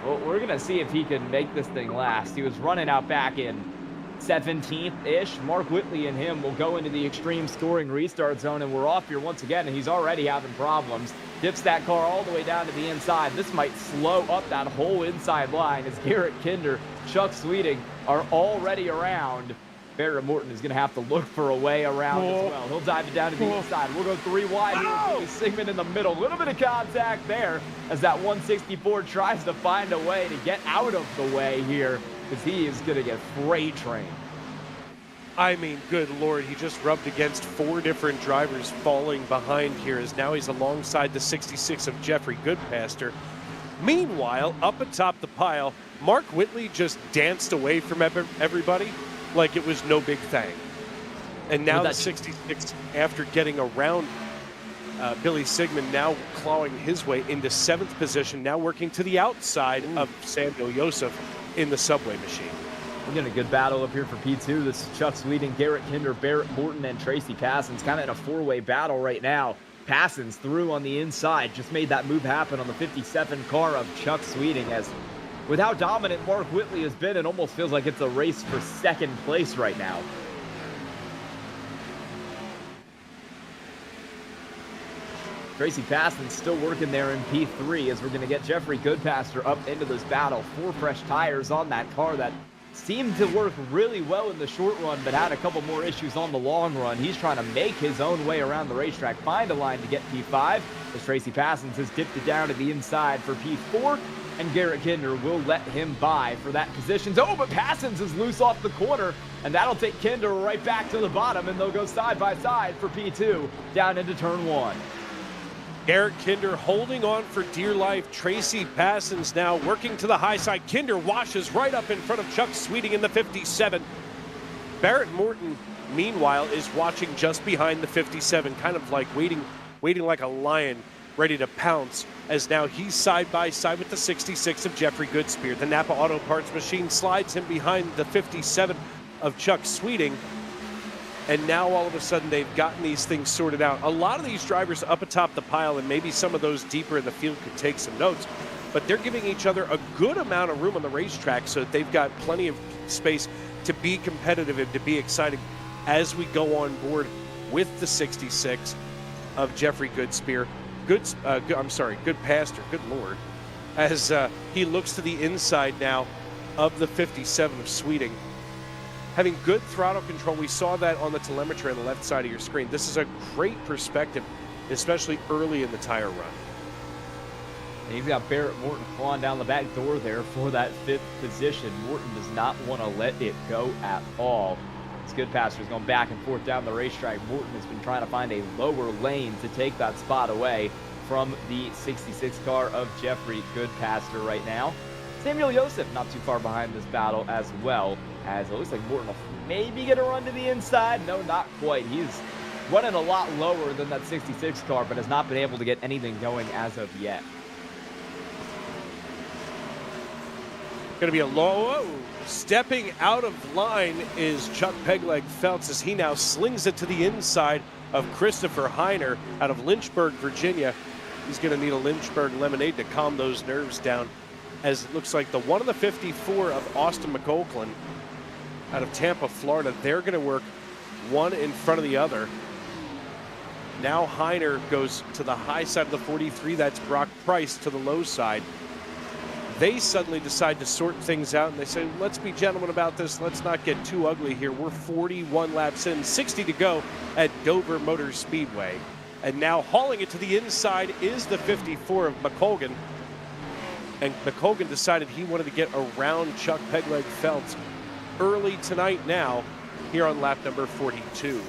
Speaker 4: Well, we're going to see if he can make this thing last. He was running out back in 17th-ish. Mark Whitley and him will go into the extreme scoring restart zone, and we're off here once again, and he's already having problems. Dips that car all the way down to the inside. This might slow up that whole inside line as Garrett Kinder, Chuck Sweeting are already around. Barrett Morton is going to have to look for a way around as well. He'll dive it down to the inside. We'll go 3 wide here. Sigmund in the middle. A little bit of contact there as that 164 tries to find a way to get out of the way here, because he is going to get freight trained.
Speaker 5: I mean, good Lord, he just rubbed against 4 different drivers falling behind here, as now he's alongside the 66 of Jeffrey Goodpaster. Meanwhile, up atop the pile, Mark Whitley just danced away from everybody like it was no big thing. And now the 66, after getting around Billy Sigmund, now clawing his way into 7th position, now working to the outside of Samuel Joseph in the subway machine.
Speaker 4: We're getting a good battle up here for P2. This is Chuck Sweeting, Garrett Kinder, Barrett Morton, and Tracy Passons. Kind of in a 4-way battle right now. Passons through on the inside. Just made that move happen on the 57 car of Chuck Sweeting. As with how dominant Mark Whitley has been, it almost feels like it's a race for 2nd place right now. Tracy Passons still working there in P3 as we're going to get Jeffrey Goodpaster up into this battle. 4 fresh tires on that car that seemed to work really well in the short run, but had a couple more issues on the long run. He's trying to make his own way around the racetrack, find a line to get P5, as Tracy Passons has dipped it down to the inside for P4, and Garrett Kinder will let him by for that position. Oh, but Passons is loose off the corner, and that'll take Kinder right back to the bottom, and they'll go side by side for P2 down into turn 1.
Speaker 5: Garrett Kinder holding on for dear life. Tracy Passons now working to the high side. Kinder washes right up in front of Chuck Sweeting in the 57. Barrett Morton, meanwhile, is watching just behind the 57, kind of like waiting like a lion, ready to pounce, as now he's side by side with the 66 of Jeffrey Goodspear. The Napa Auto Parts machine slides him behind the 57 of Chuck Sweeting. And now all of a sudden they've gotten these things sorted out. A lot of these drivers up atop the pile, and maybe some of those deeper in the field could take some notes, but they're giving each other a good amount of room on the racetrack so that they've got plenty of space to be competitive and to be exciting as we go on board with the 66 of Jeffrey Goodspear. Goodpaster, good Lord. As he looks to the inside now of the 57 of Sweeting. Having good throttle control, we saw that on the telemetry on the left side of your screen. This is a great perspective, especially early in the tire run.
Speaker 4: And you've got Barrett Morton clawing down the back door there for that 5th position. Morton does not want to let it go at all. It's Goodpaster's going back and forth down the racetrack. Morton has been trying to find a lower lane to take that spot away from the 66 car of Jeffrey Goodpaster right now. Samuel Joseph not too far behind this battle as well, as it looks like Morton will maybe get a run to the inside. No, not quite. He's running a lot lower than that 66 car, but has not been able to get anything going as of yet.
Speaker 5: Going to be a low. Stepping out of line is Chuck Pegleg Felts as he now slings it to the inside of Christopher Heiner out of Lynchburg, Virginia. He's going to need a Lynchburg lemonade to calm those nerves down as it looks like the one of the 54 of Austin McGolklin out of Tampa, Florida, they're going to work one in front of the other. Now Heiner goes to the high side of the 43. That's Brock Price to the low side. They suddenly decide to sort things out, and they say, let's be gentlemen about this. Let's not get too ugly here. We're 41 laps in, 60 to go at Dover Motor Speedway. And now hauling it to the inside is the 54 of McColgan. And McColgan decided he wanted to get around Chuck Pegleg Phelps early tonight now here on lap number 42.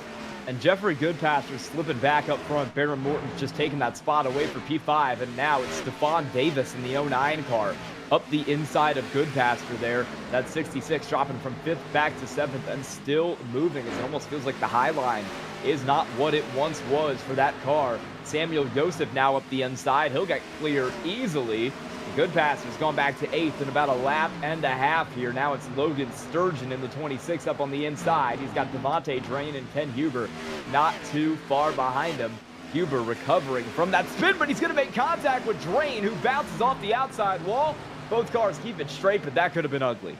Speaker 4: And Jeffrey Goodpaster slipping back up front. Baron Morton's just taking that spot away for P5. And now it's Stephon Davis in the 09 car up the inside of Goodpaster there. That 66 dropping from 5th back to 7th and still moving. It almost feels like the high line is not what it once was for that car. Samuel Joseph now up the inside. He'll get clear easily. Goodpaster's gone back to 8th in about a lap and a half here. Now it's Logan Sturgeon in the 26 up on the inside. He's got Devontae Drain and Ken Huber not too far behind him. Huber recovering from that spin, but he's going to make contact with Drain, who bounces off the outside wall. Both cars keep it straight, but that could have been ugly.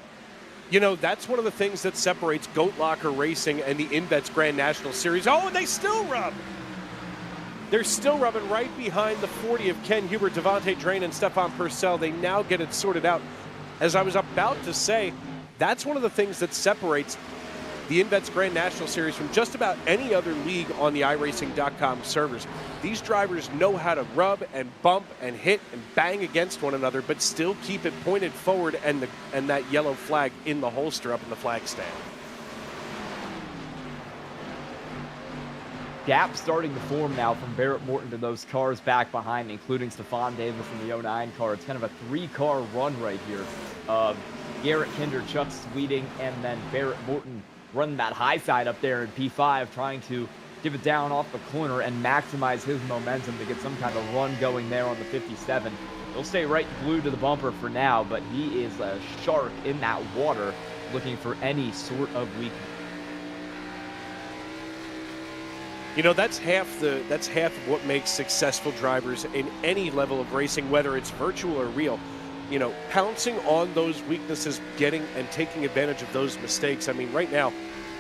Speaker 5: You know, that's one of the things that separates Goat Locker Racing and the INVETS Grand National Series. Oh, and they still rub. They're still rubbing right behind the 40 of Ken Huber, Devontae Drain, and Stefan Purcell. They now get it sorted out. As I was about to say, that's one of the things that separates the INVETS Grand National Series from just about any other league on the iRacing.com servers. These drivers know how to rub and bump and hit and bang against one another, but still keep it pointed forward and that yellow flag in the holster up in the flag stand.
Speaker 4: Gap starting to form now from Barrett Morton to those cars back behind, including Stephon Davis in the 09 car. It's kind of a 3-car run right here of Garrett Kinder, Chuck Sweeting, and then Barrett Morton running that high side up there in P5, trying to give it down off the corner and maximize his momentum to get some kind of run going there on the 57. He'll stay right glued to the bumper for now, but he is a shark in that water looking for any sort of weakness.
Speaker 5: You know, that's half of what makes successful drivers in any level of racing, whether it's virtual or real. You know, pouncing on those weaknesses, getting and taking advantage of those mistakes. I mean, right now,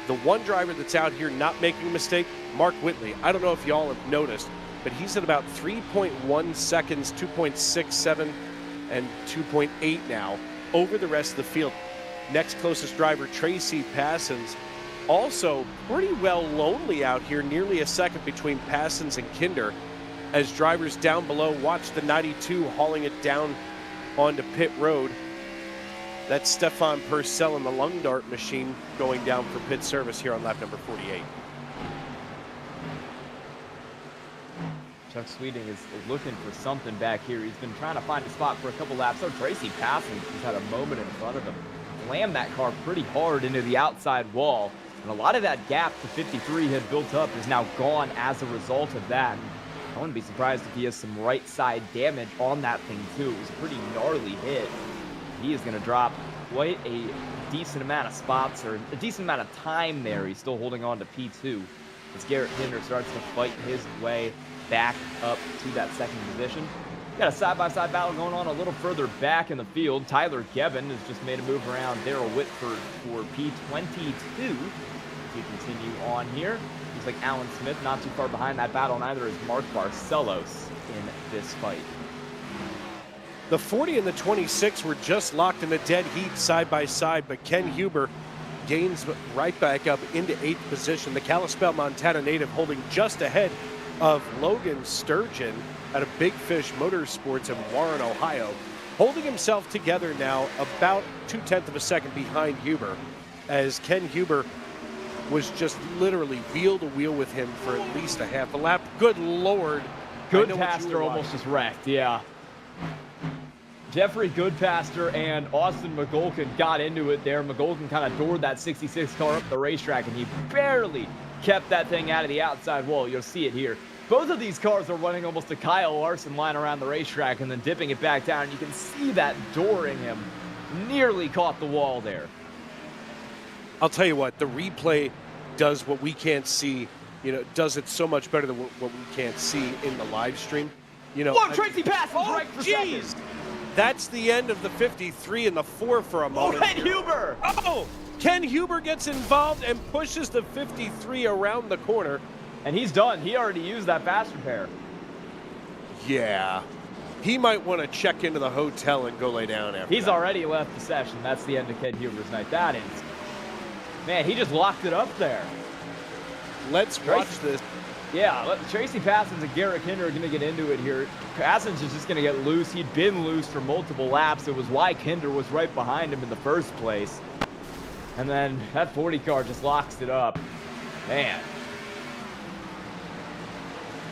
Speaker 5: the one driver that's out here not making a mistake, Mark Whitley. I don't know if y'all have noticed, but he's at about 3.1 seconds, 2.67 and 2.8 now over the rest of the field. Next closest driver, Tracy Passons, also pretty well lonely out here, nearly a second between Passons and Kinder, as drivers down below watch the 92 hauling it down onto pit road. That's Stefan Purcell in the lung dart machine going down for pit service here on lap number 48.
Speaker 4: Chuck Sweeting is looking for something back here. He's been trying to find a spot for a couple laps. Oh, Tracy Passons has had a moment in front of him. Slammed that car pretty hard into the outside wall. And a lot of that gap to 53 had built up is now gone as a result of that. I wouldn't be surprised if he has some right side damage on that thing too. It was a pretty gnarly hit. He is going to drop quite a decent amount of spots, or a decent amount of time there. He's still holding on to P2 as Garrett Kinder starts to fight his way back up to that second position. Got a side-by-side battle going on a little further back in the field. Tyler Gevin has just made a move around Darrell Whitford for P22. We continue on here. Looks like Alan Smith not too far behind that battle, neither is Mark Barcelos in this fight.
Speaker 5: The 40 and the 26 were just locked in a dead heat side by side, but Ken Huber gains right back up into 8th position. The Kalispell, Montana native holding just ahead of Logan Sturgeon out of Big Fish Motorsports in Warren, Ohio, holding himself together now about 0.2 of a second behind Huber, as Ken Huber was just literally wheel to wheel with him for at least a half a lap. Good Lord.
Speaker 4: Goodpaster almost just wrecked, yeah. Jeffrey Goodpaster and Austin McGolkin got into it there. McGolkin kind of doored that 66 car up the racetrack, and he barely kept that thing out of the outside wall. You'll see it here. Both of these cars are running almost a Kyle Larson line around the racetrack and then dipping it back down. You can see that dooring him. Nearly caught the wall there.
Speaker 5: I'll tell you what, the replay does what we can't see, you know, does it so much better than what we can't see in the live stream. You know,
Speaker 4: Look, Tracy Passons right for second.
Speaker 5: that's the end of the 53 and the 4 for a moment.
Speaker 4: Ken Huber!
Speaker 5: Oh, Ken Huber gets involved and pushes the 53 around the corner.
Speaker 4: And he's done. He already used that fast repair.
Speaker 5: Yeah. He might want to check into the hotel and go lay down after
Speaker 4: He's
Speaker 5: that.
Speaker 4: already left the session. That's the end of Ken Huber's night. That is. Man, he just locked it up there.
Speaker 5: Let's watch this.
Speaker 4: Yeah, Tracy Passons and Garrett Kinder are going to get into it here. Passons is just going to get loose. He'd been loose for multiple laps. It was why Kinder was right behind him in the first place. And then that 40 car just locks it up. Man.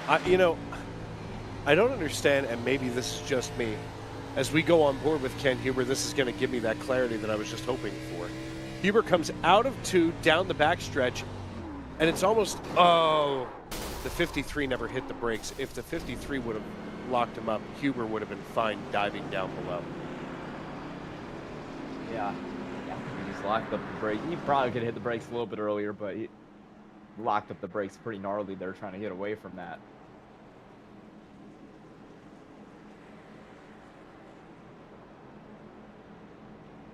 Speaker 5: I don't understand, and maybe this is just me. As we go on board with Ken Huber, this is going to give me that clarity that I was just hoping for. Huber comes out of 2 down the backstretch, and it's almost, the 53 never hit the brakes. If the 53 would have locked him up, Huber would have been fine diving down below.
Speaker 4: Yeah. He just locked up the brake. He probably could have hit the brakes a little bit earlier, but he locked up the brakes pretty gnarly there trying to get away from that.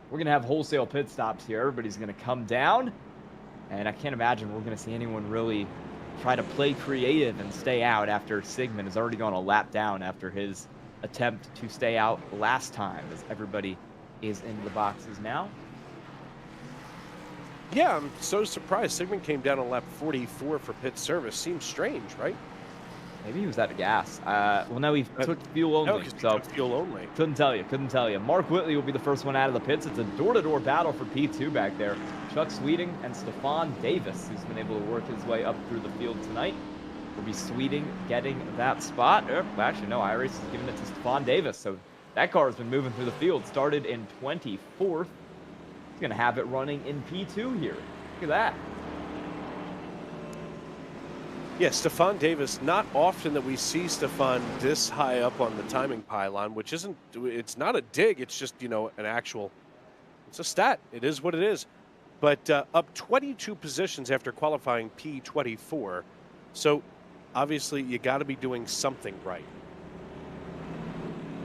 Speaker 4: We're going to have wholesale pit stops here. Everybody's going to come down. And I can't imagine we're going to see anyone really try to play creative and stay out after Sigmund has already gone a lap down after his attempt to stay out last time, as everybody is in the boxes now.
Speaker 5: Yeah, I'm so surprised. Sigmund came down on lap 44 for pit service. Seems strange, right?
Speaker 4: Maybe he was out of gas. Well, no, he took fuel only.
Speaker 5: No, because
Speaker 4: so
Speaker 5: fuel only.
Speaker 4: Couldn't tell you. Mark Whitley will be the first one out of the pits. It's a door-to-door battle for P2 back there. Chuck Sweeting and Stefan Davis, who's been able to work his way up through the field tonight. Will be Sweeting getting that spot. Actually, no, iRace is giving it to Stefan Davis. So that car has been moving through the field. Started in 24th. He's going to have it running in P2 here. Look at that.
Speaker 5: Yeah, Stefan Davis, not often that we see Stefan this high up on the timing pylon, which isn't, it's not a dig, it's just, an actual, it's a stat. It is what it is. But up 22 positions after qualifying P24. So obviously you got to be doing something right.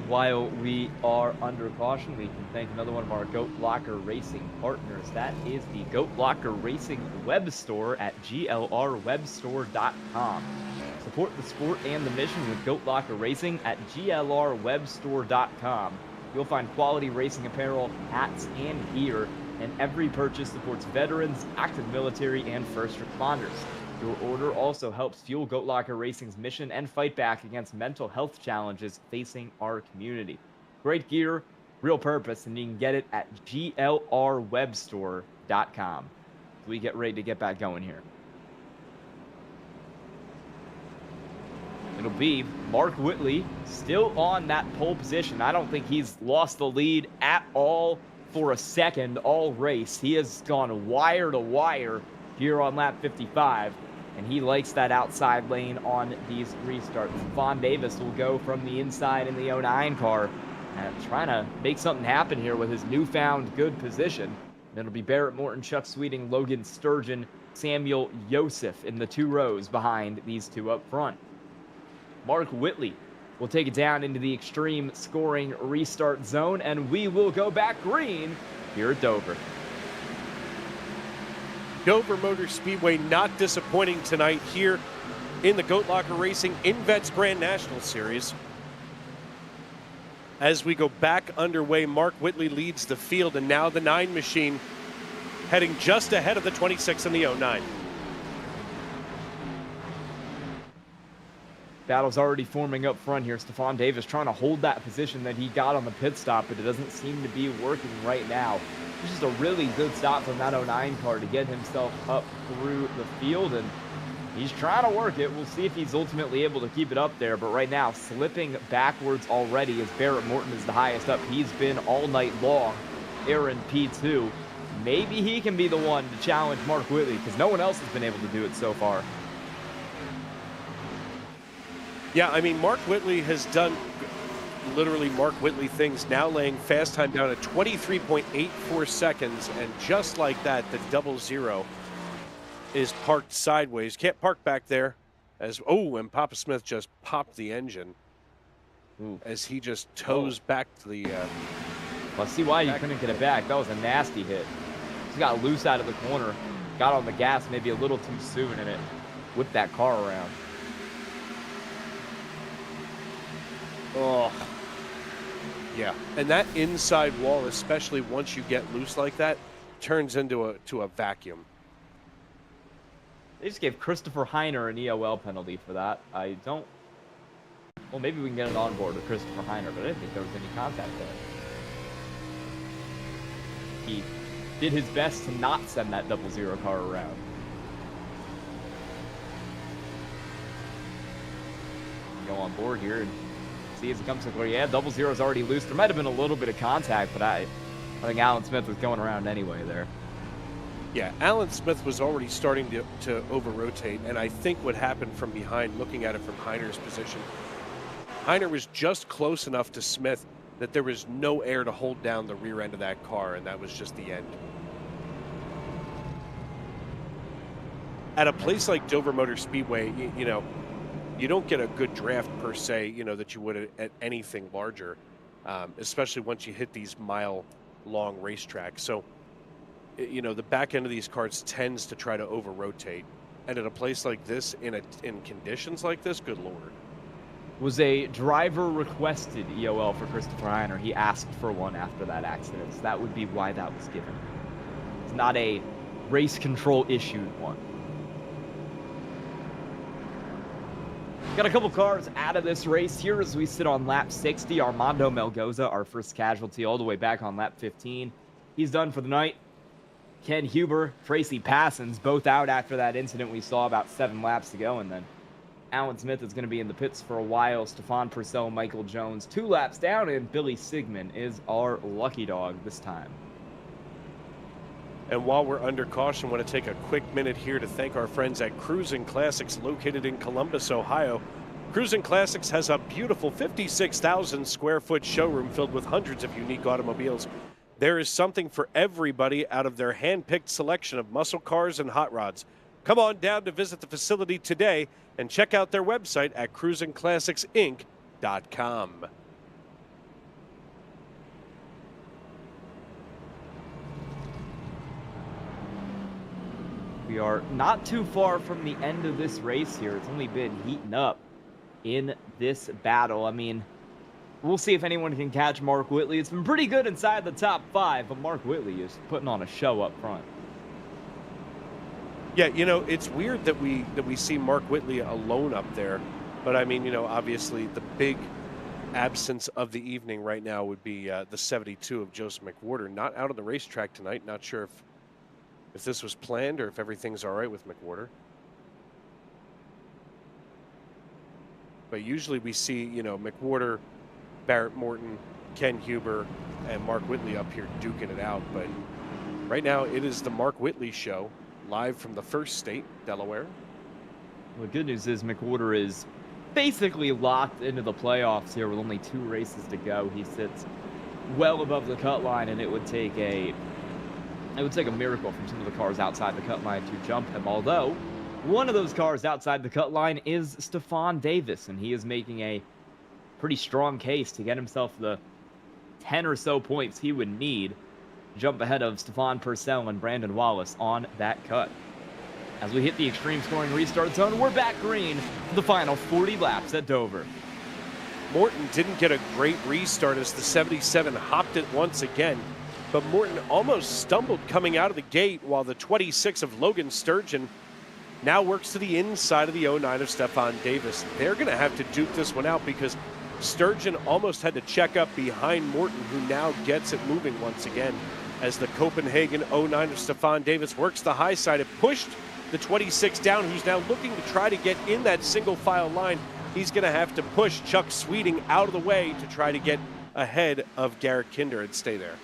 Speaker 4: While we are under caution, we can thank another one of our Goat Locker Racing partners. That is the Goat Locker Racing web store at glrwebstore.com. Support the sport and the mission with Goat Locker Racing at glrwebstore.com. You'll find quality racing apparel, hats, and gear, and every purchase supports veterans, active military, and first responders. Your order also helps fuel Goat Locker Racing's mission and fight back against mental health challenges facing our community. Great gear, real purpose, and you can get it at glrwebstore.com. We get ready to get back going here. It'll be Mark Whitley still on that pole position. I don't think he's lost the lead at all for a second all race. He has gone wire to wire here on lap 55. And he likes that outside lane on these restarts. Vaughn Davis will go from the inside in the 09 car and trying to make something happen here with his newfound good position. Then it'll be Barrett Morton, Chuck Sweeting, Logan Sturgeon, Samuel Yosef in the 2 rows behind these 2 up front. Mark Whitley will take it down into the extreme scoring restart zone, and we will go back green here at Dover.
Speaker 5: Dover Motor Speedway not disappointing tonight here in the Goat Locker Racing INVETS Grand National Series. As we go back underway, Mark Whitley leads the field, and now the 9 machine heading just ahead of the 26 and the 09.
Speaker 4: Battle's already forming up front here. Stefan Davis trying to hold that position that he got on the pit stop, but it doesn't seem to be working right now. It's just a really good stop from that 09 car to get himself up through the field, and he's trying to work it. We'll see if he's ultimately able to keep it up there, but right now slipping backwards already as Barrett Morton is the highest up he's been all night long. Aaron P2. Maybe he can be the one to challenge Mark Whitley because no one else has been able to do it so far.
Speaker 5: Yeah, I mean, Mark Whitley has done literally Mark Whitley things, now laying fast time down at 23.84 seconds, and just like that, the 00 is parked sideways. Can't park back there, and Papa Smith just popped the engine.
Speaker 4: Ooh.
Speaker 5: as he just toes back to the.
Speaker 4: Well, see why you couldn't get it back. That was a nasty hit. He got loose out of the corner, got on the gas maybe a little too soon, and it whipped that car around.
Speaker 5: Oh. Yeah, and that inside wall, especially once you get loose like that, turns into a vacuum.
Speaker 4: They just gave Christopher Heiner an EOL penalty for that. I don't... Well, maybe we can get an onboard with Christopher Heiner, but I didn't think there was any contact there. He did his best to not send that 0-0 car around. Go on board here and see as it comes to where, yeah, 0-0 is already loose. There might have been a little bit of contact, but I think Alan Smith was going around anyway there.
Speaker 5: Yeah, Alan Smith was already starting to over-rotate, and I think what happened from behind, looking at it from Heiner's position, Heiner was just close enough to Smith that there was no air to hold down the rear end of that car, and that was just the end. At a place like Dover Motor Speedway, you know, you don't get a good draft per se, you know, that you would at anything larger, especially once you hit these mile-long racetracks. So, you know, the back end of these cars tends to try to over-rotate. And at a place like this, in conditions like this, good Lord.
Speaker 4: Was a driver-requested EOL for Christopher Heiner. He asked for one after that accident, so that would be why that was given. It's not a race control issued one. Got a couple cars out of this race here as we sit on lap 60. Armando Melgoza, our first casualty, all the way back on lap 15. He's done for the night. Ken Huber, Tracy Passons, both out after that incident we saw about 7 laps ago. And then Alan Smith is going to be in the pits for a while. Stefan Purcell, Michael Jones, 2 laps down. And Billy Sigmund is our lucky dog this time.
Speaker 5: And while we're under caution, I want to take a quick minute here to thank our friends at Cruising Classics located in Columbus, Ohio. Cruising Classics has a beautiful 56,000 square foot showroom filled with hundreds of unique automobiles. There is something for everybody out of their hand-picked selection of muscle cars and hot rods. Come on down to visit the facility today and check out their website at cruisingclassicsinc.com.
Speaker 4: We are not too far from the end of this race here. It's only been heating up in this battle. I mean, we'll see if anyone can catch Mark Whitley. It's been pretty good inside the top 5, but Mark Whitley is putting on a show up front.
Speaker 5: Yeah, you know, it's weird that we see Mark Whitley alone up there. But, I mean, you know, obviously the big absence of the evening right now would be the 72 of Joseph McWhorter. Not out on the racetrack tonight. Not sure if this was planned or if everything's all right with McWhorter. But usually we see, you know, McWhorter, Barrett Morton, Ken Huber, and Mark Whitley up here duking it out. But right now it is the Mark Whitley show, live from the first state, Delaware.
Speaker 4: Well, the good news is McWhorter is basically locked into the playoffs here with only 2 races to go. He sits well above the cut line, and it would take a miracle from some of the cars outside the cut line to jump him. Although, one of those cars outside the cut line is Stefan Davis, and he is making a pretty strong case to get himself the 10 or so points he would need to jump ahead of Stefan Purcell and Brandon Wallace on that cut. As we hit the extreme scoring restart zone, we're back green for the final 40 laps at Dover.
Speaker 5: Morton didn't get a great restart as the 77 hopped it once again. But Morton almost stumbled coming out of the gate, while the 26 of Logan Sturgeon now works to the inside of the 09 of Stefan Davis. They're going to have to duke this one out because Sturgeon almost had to check up behind Morton, who now gets it moving once again as the Copenhagen 09 of Stefan Davis works the high side. It pushed the 26 down, who's now looking to try to get in that single file line. He's going to have to push Chuck Sweeting out of the way to try to get ahead of Garrett Kinder and stay there.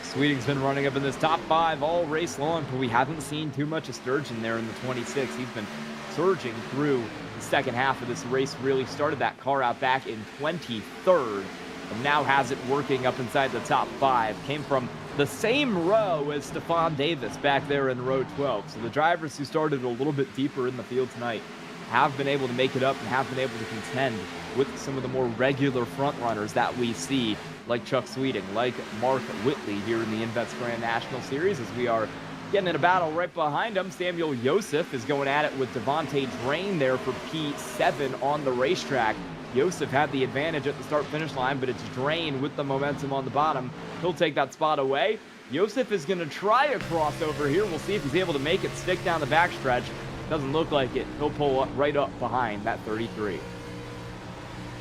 Speaker 4: Sweeting's been running up in this top 5 all race long, but we haven't seen too much of Sturgeon there in the 26. He's been surging through the second half of this race. Really started that car out back in 23rd, and now has it working up inside the top 5. Came from the same row as Stefan Davis back there in row 12. So the drivers who started a little bit deeper in the field tonight have been able to make it up and have been able to contend with some of the more regular front runners that we see, like Chuck Sweeting, like Mark Whitley here in the INVETS Grand National Series, as we are getting in a battle right behind him. Samuel Joseph is going at it with Devontae Drain there for P7 on the racetrack. Joseph had the advantage at the start-finish line, but it's Drain with the momentum on the bottom. He'll take that spot away. Joseph is going to try a crossover here. We'll see if he's able to make it stick down the backstretch. Doesn't look like it. He'll pull up right up behind that 33.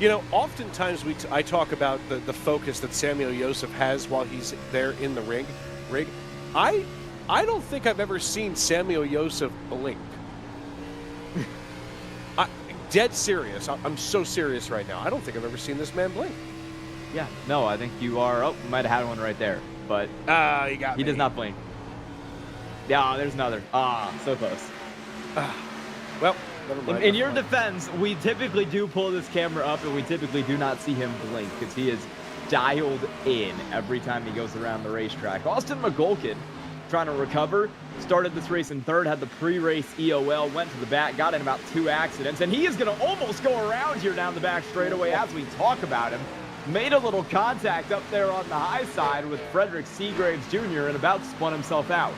Speaker 5: You know, oftentimes I talk about the focus that Samuel Joseph has while he's there in the rig. I don't think I've ever seen Samuel Joseph blink. Dead serious. I'm so serious right now. I don't think I've ever seen this man blink.
Speaker 4: Yeah, no, I think you are. Oh, you might have had one right there, but he does not blink. Yeah, there's another. So close.
Speaker 5: Well, never mind.
Speaker 4: In your defense, we typically do pull this camera up, and we typically do not see him blink because he is dialed in every time he goes around the racetrack. Austin McGolkin trying to recover. Started this race in third, had the pre-race EOL, went to the back, got in about 2 accidents, and he is going to almost go around here down the back straightaway as we talk about him. Made a little contact up there on the high side with Frederick Seagraves Jr. and about spun himself out.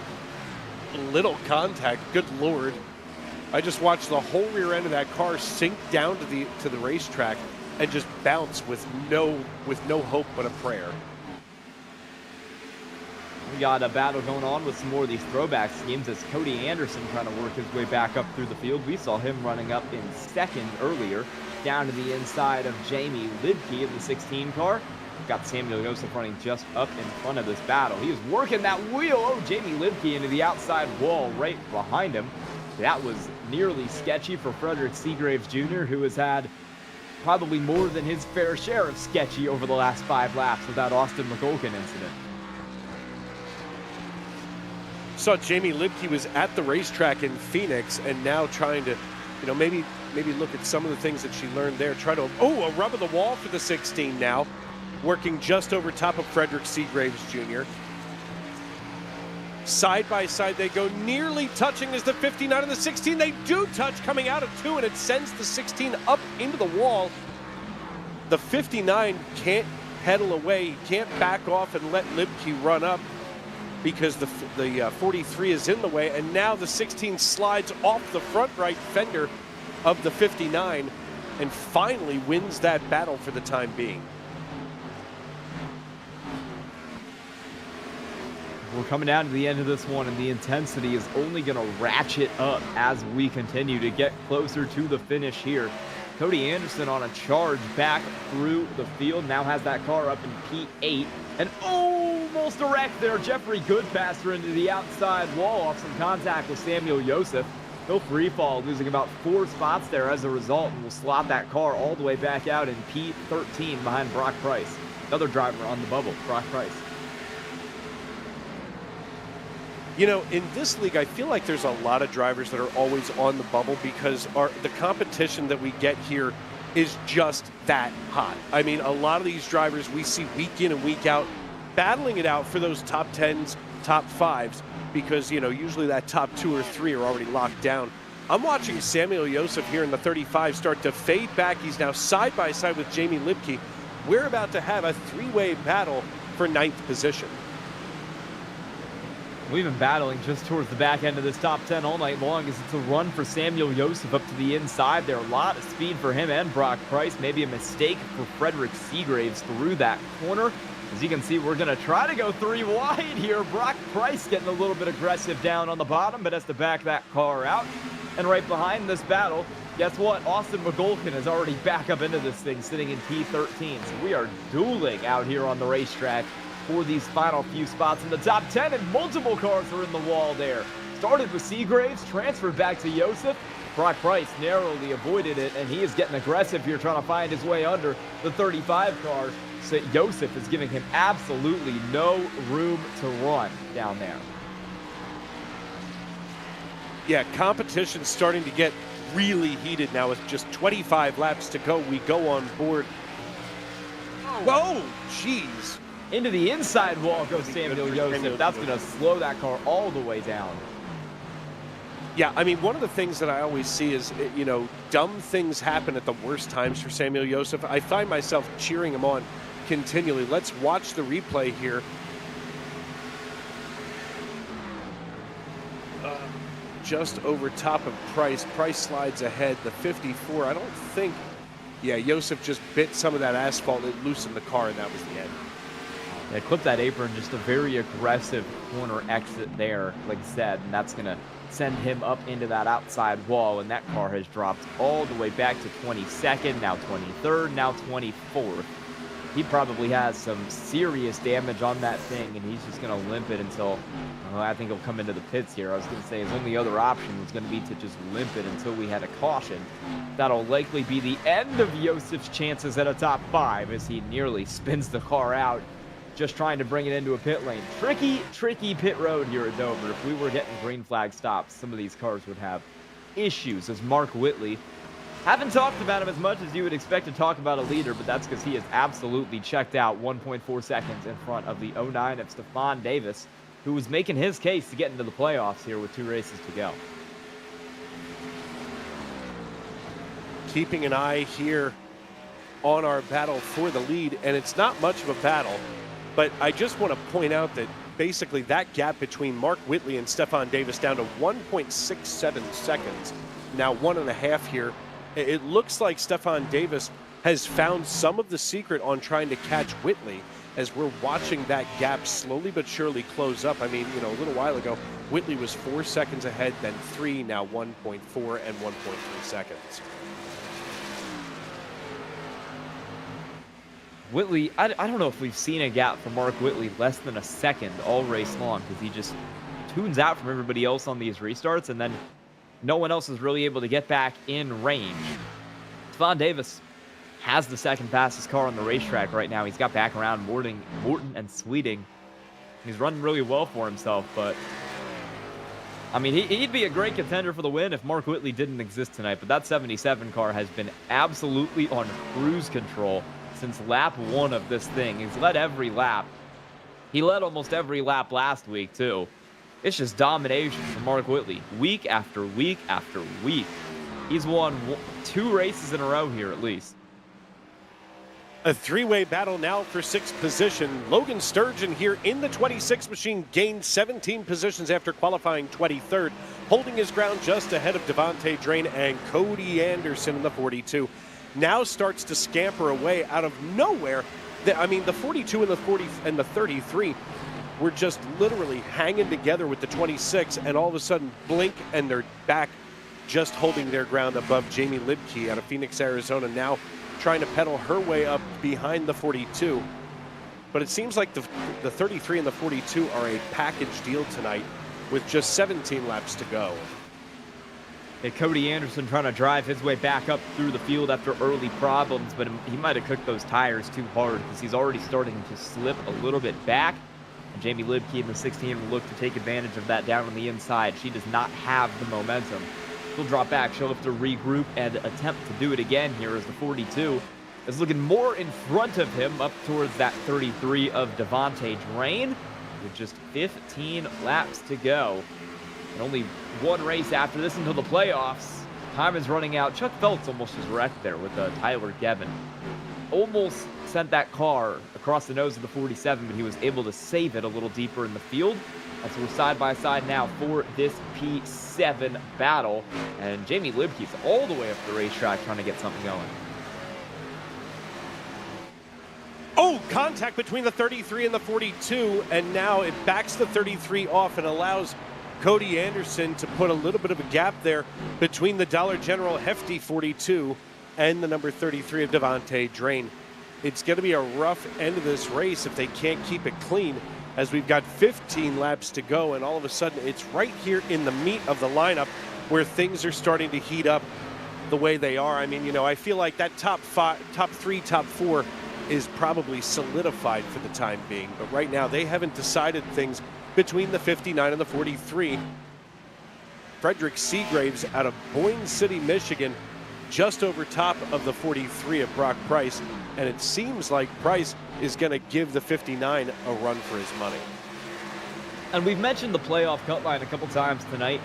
Speaker 5: Little contact, good Lord. I just watched the whole rear end of that car sink down to the racetrack and just bounce with no hope but a prayer.
Speaker 4: We got a battle going on with some more of these throwback schemes as Cody Anderson trying to work his way back up through the field. We saw him running up in second earlier, down to the inside of Jamie Lidke in the 16 car. Got Samuel Joseph running just up in front of this battle. He was working that wheel. Oh, Jamie Lidke into the outside wall right behind him. That was nearly sketchy for Frederick Seagraves Jr., who has had probably more than his fair share of sketchy over the last 5 laps with that Austin McGolkin incident.
Speaker 5: Saw Jamie Lidke was at the racetrack in Phoenix and now trying to, maybe look at some of the things that she learned there. Try to, a rub of the wall for the 16 now, working just over top of Frederick Seagraves Jr. Side by side they go, nearly touching as the 59 and the 16. They do touch coming out of 2, and it sends the 16 up into the wall. The 59 can't pedal away, can't back off and let Lidke run up, because the 43 is in the way, and now the 16 slides off the front right fender of the 59 and finally wins that battle for the time being.
Speaker 4: We're coming down to the end of this one, and the intensity is only going to ratchet up as we continue to get closer to the finish here. Cody Anderson on a charge back through the field, now has that car up in P8, and almost a wreck there. Jeffrey Goodpaster into the outside wall off some contact with Samuel Joseph. He'll free fall, losing about 4 spots there as a result, and will slot that car all the way back out in P13 behind Brock Price. Another driver on the bubble, Brock Price.
Speaker 5: In this league, I feel like there's a lot of drivers that are always on the bubble because the competition that we get here is just that hot. I mean, a lot of these drivers we see week in and week out battling it out for those top 10s, top 5s, because, usually that top 2 or 3 are already locked down. I'm watching Samuel Joseph here in the 35 start to fade back. He's now side by side with Jamie Lidke. We're about to have a 3-way battle for 9th position.
Speaker 4: We've been battling just towards the back end of this top 10 all night long as it's a run for Samuel Joseph up to the inside there. A lot of speed for him and Brock Price. Maybe a mistake for Frederick Seagraves through that corner. As you can see, we're going to try to go 3 wide here. Brock Price getting a little bit aggressive down on the bottom, but has to back that car out. And right behind this battle, guess what? Austin McGolkin is already back up into this thing, sitting in P13. So we are dueling out here on the racetrack for these final few spots in the top 10, and multiple cars are in the wall there. Started with Seagraves, transferred back to Joseph. Brock Price narrowly avoided it, and he is getting aggressive here, trying to find his way under the 35 car. So Joseph is giving him absolutely no room to run down there.
Speaker 5: Yeah, competition's starting to get really heated now with just 25 laps to go. We go on board. Whoa, jeez.
Speaker 4: Into the inside wall goes Samuel Joseph. That's going to slow that car all the way down.
Speaker 5: Yeah, I mean, one of the things that I always see is, dumb things happen at the worst times for Samuel Joseph. I find myself cheering him on continually. Let's watch the replay here. Just over top of Price. Price slides ahead, the 54. I don't think, Joseph just bit some of that asphalt. It loosened the car, and that was the end.
Speaker 4: Yeah, clip that apron, just a very aggressive corner exit there, like I said, and that's going to send him up into that outside wall, and that car has dropped all the way back to 22nd, now 23rd, now 24th. He probably has some serious damage on that thing, and he's just going to limp it until, I think he'll come into the pits here. I was going to say his only other option was going to be to just limp it until we had a caution. That'll likely be the end of Josef's chances at a top 5 as he nearly spins the car out, just trying to bring it into a pit lane. Tricky pit road here at Dover. If we were getting green flag stops, some of these cars would have issues, as Mark Whitley, haven't talked about him as much as you would expect to talk about a leader, but that's because he is absolutely checked out 1.4 seconds in front of the 09 of Stefan Davis, who was making his case to get into the playoffs here with 2 races to go.
Speaker 5: Keeping an eye here on our battle for the lead, and it's not much of a battle, but I just want to point out that basically that gap between Mark Whitley and Stefan Davis down to 1.67 seconds, now 1.5 here. It looks like Stefan Davis has found some of the secret on trying to catch Whitley as we're watching that gap slowly but surely close up. I mean, a little while ago, Whitley was 4 seconds ahead, then 3, now 1.4 and 1.3 seconds.
Speaker 4: Whitley, I don't know if we've seen a gap for Mark Whitley less than a second all race long, because he just tunes out from everybody else on these restarts, and then no one else is really able to get back in range. Stefan Davis has the second fastest car on the racetrack right now. He's got back around Morton and Sweeting. He's running really well for himself, but I mean, he'd be a great contender for the win if Mark Whitley didn't exist tonight, but that 77 car has been absolutely on cruise control since lap 1 of this thing. He's led every lap. He led almost every lap last week, too. It's just domination for Mark Whitley, week after week after week. He's won 2 races in a row here, at least.
Speaker 5: A 3-way battle now for 6th position. Logan Sturgeon here in the 26 machine gained 17 positions after qualifying 23rd, holding his ground just ahead of Devontae Drain and Cody Anderson in the 42. Now starts to scamper away out of nowhere. The 42 and the 40 and the 33 were just literally hanging together with the 26, and all of a sudden blink and they're back, just holding their ground above Jamie Libke out of Phoenix, Arizona, now trying to pedal her way up behind the 42. But it seems like the 33 and the 42 are a package deal tonight with just 17 laps to go.
Speaker 4: Hey, Cody Anderson trying to drive his way back up through the field after early problems, but he might have cooked those tires too hard because he's already starting to slip a little bit back. And Jamie Libke in the 16 will look to take advantage of that down on the inside. She does not have the momentum. She'll drop back. She'll have to regroup and attempt to do it again here as the 42 is looking more in front of him up towards that 33 of Devontae Drain with just 15 laps to go. And only 1 race after this until the playoffs. Time is running out. Chuck Phelps almost just wrecked there with Tyler Gevin. Almost sent that car across the nose of the 47, but he was able to save it a little deeper in the field. And so we're side by side now for this P7 battle. And Jamie Libke's all the way up the racetrack trying to get something going.
Speaker 5: Oh, contact between the 33 and the 42, and now it backs the 33 off and allows Cody Anderson to put a little bit of a gap there between the Dollar General hefty 42 and the number 33 of Devontae Drain. It's going to be a rough end of this race if they can't keep it clean, as we've got 15 laps to go, and all of a sudden it's right here in the meat of the lineup where things are starting to heat up the way they are. I mean, I feel like that top 3, top 4 is probably solidified for the time being, but right now they haven't decided things between the 59 and the 43. Frederick Seagraves out of Boyne City, Michigan, just over top of the 43 of Brock Price, and it seems like Price is going to give the 59 a run for his money.
Speaker 4: And we've mentioned the playoff cut line a couple times tonight.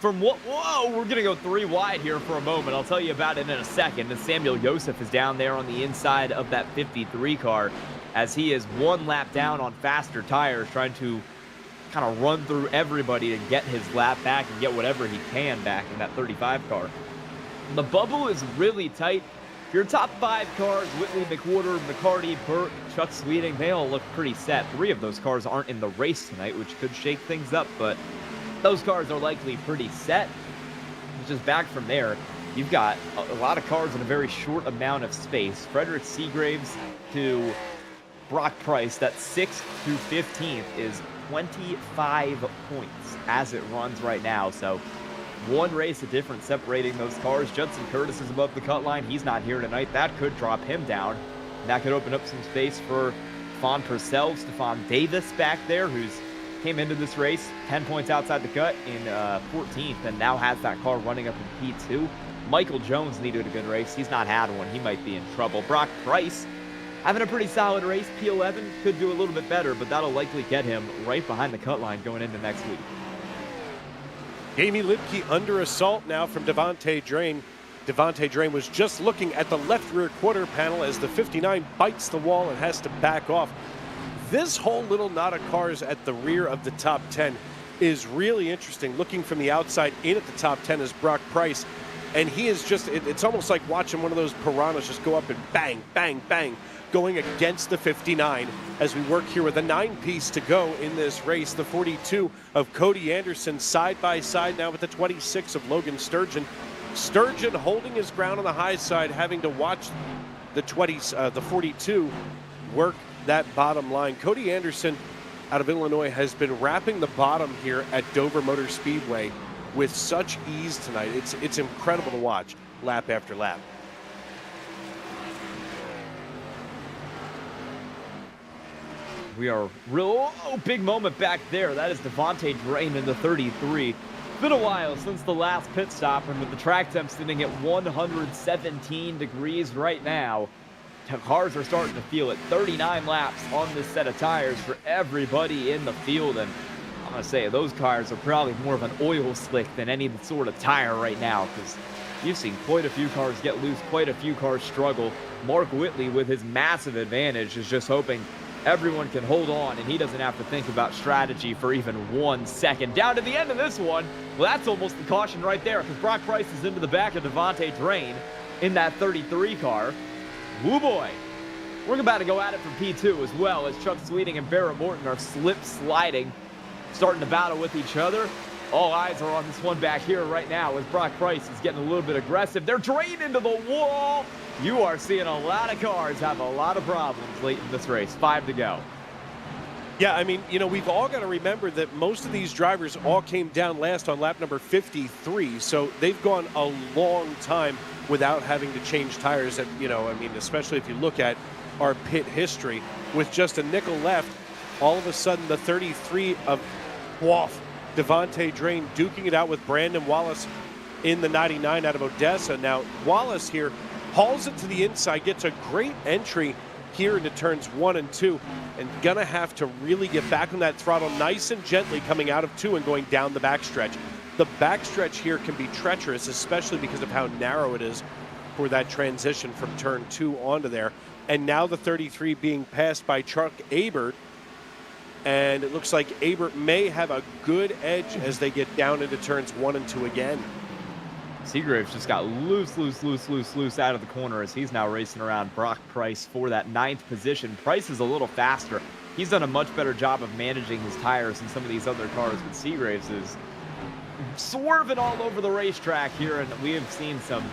Speaker 4: Whoa, we're going to go 3 wide here for a moment. I'll tell you about it in a second. And Samuel Joseph is down there on the inside of that 53 car as he is 1 lap down on faster tires, trying to kind of run through everybody to get his lap back and get whatever he can back in that 35 car. The bubble is really tight. Your top 5 cars, Whitley, McWhorter, McCarty, Burt, Chuck Sweeting, they all look pretty set. 3 of those cars aren't in the race tonight, which could shake things up, but those cars are likely pretty set. Just back from there, you've got a lot of cars in a very short amount of space. Frederick Seagraves to Brock Price, that 6th through 15th is 25 points as it runs right now, so 1 race of difference separating those cars. Judson Curtis is above the cut line. He's not here tonight. That could drop him down. And that could open up some space for Fawn Purcell, Stephon Davis back there, who's came into this race 10 points outside the cut in 14th and now has that car running up in P2. Michael Jones needed a good race. He's not had one. He might be in trouble. Brock Price having a pretty solid race. P11 could do a little bit better, but that'll likely get him right behind the cut line going into next week.
Speaker 5: Jamie Lipke under assault now from Devontae Drain. Devontae Drain was just looking at the left rear quarter panel as the 59 bites the wall and has to back off. This whole little knot of cars at the rear of the top 10 is really interesting. Looking from the outside in at the top 10 is Brock Price. And he is just, it's almost like watching one of those piranhas just go up and bang, bang, bang, going against the 59 as we work here with a 9-piece to go in this race. The 42 of Cody Anderson side by side now with the 26 of Logan Sturgeon. Sturgeon holding his ground on the high side, having to watch the 42 work that bottom line. Cody Anderson out of Illinois has been wrapping the bottom here at Dover Motor Speedway with such ease tonight. It's incredible to watch lap after lap.
Speaker 4: We are real big moment back there. That is Devontae Drain in the 33. It's been a while since the last pit stop, and with the track temp sitting at 117 degrees right now, the cars are starting to feel it. 39 laps on this set of tires for everybody in the field, and I'm gonna say those cars are probably more of an oil slick than any sort of tire right now, because you've seen quite a few cars get loose, quite a few cars struggle. Mark Whitley, with his massive advantage, is just hoping everyone can hold on, and he doesn't have to think about strategy for even 1 second. Down to the end of this one, well, that's almost the caution right there, because Brock Price is into the back of Devontae Drain in that 33 car. Woo boy. We're about to go at it for P2 as well, as Chuck Sweeting and Barrett Morton are slip-sliding, starting to battle with each other. All eyes are on this one back here right now as Brock Price is getting a little bit aggressive. They're drained into the wall. You are seeing a lot of cars have a lot of problems late in this race. 5 to go.
Speaker 5: Yeah, I mean, you know, we've all got to remember that most of these drivers all came down last on lap number 53, so they've gone a long time without having to change tires. And, you know, I mean, especially if you look at our pit history, with just a nickel left, all of a sudden the 33 of Devontae Drain duking it out with Brandon Wallace in the 99 out of Odessa. Now, Wallace here hauls it to the inside, gets a great entry here into turns 1 and 2, and gonna have to really get back on that throttle nice and gently coming out of 2 and going down the backstretch. The backstretch here can be treacherous, especially because of how narrow it is for that transition from turn 2 onto there. And now the 33 being passed by Chuck Abert, and it looks like Abert may have a good edge as they get down into turns 1 and 2 again.
Speaker 4: Seagraves just got loose out of the corner as he's now racing around Brock Price for that 9th position. Price is a little faster. He's done a much better job of managing his tires than some of these other cars, but Seagraves is swerving all over the racetrack here, and we have seen some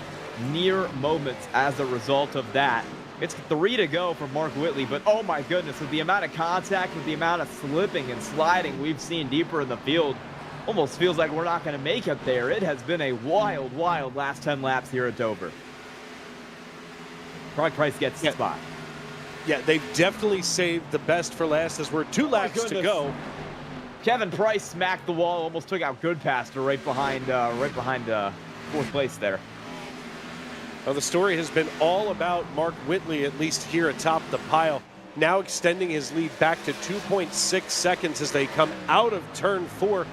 Speaker 4: near moments as a result of that. It's 3 to go for Mark Whitley, but oh my goodness, with the amount of contact, with the amount of slipping and sliding we've seen deeper in the field, almost feels like we're not going to make it there. It has been a wild last 10 laps here at Dover. Brock Price gets the spot.
Speaker 5: Yeah, they've definitely saved the best for last as we're 2 laps to go.
Speaker 4: Kevin Price smacked the wall, almost took out Goodpaster right behind 4th place there.
Speaker 5: Well, the story has been all about Mark Whitley, at least here atop the pile. now extending his lead back to 2.6 seconds as they come out of turn 4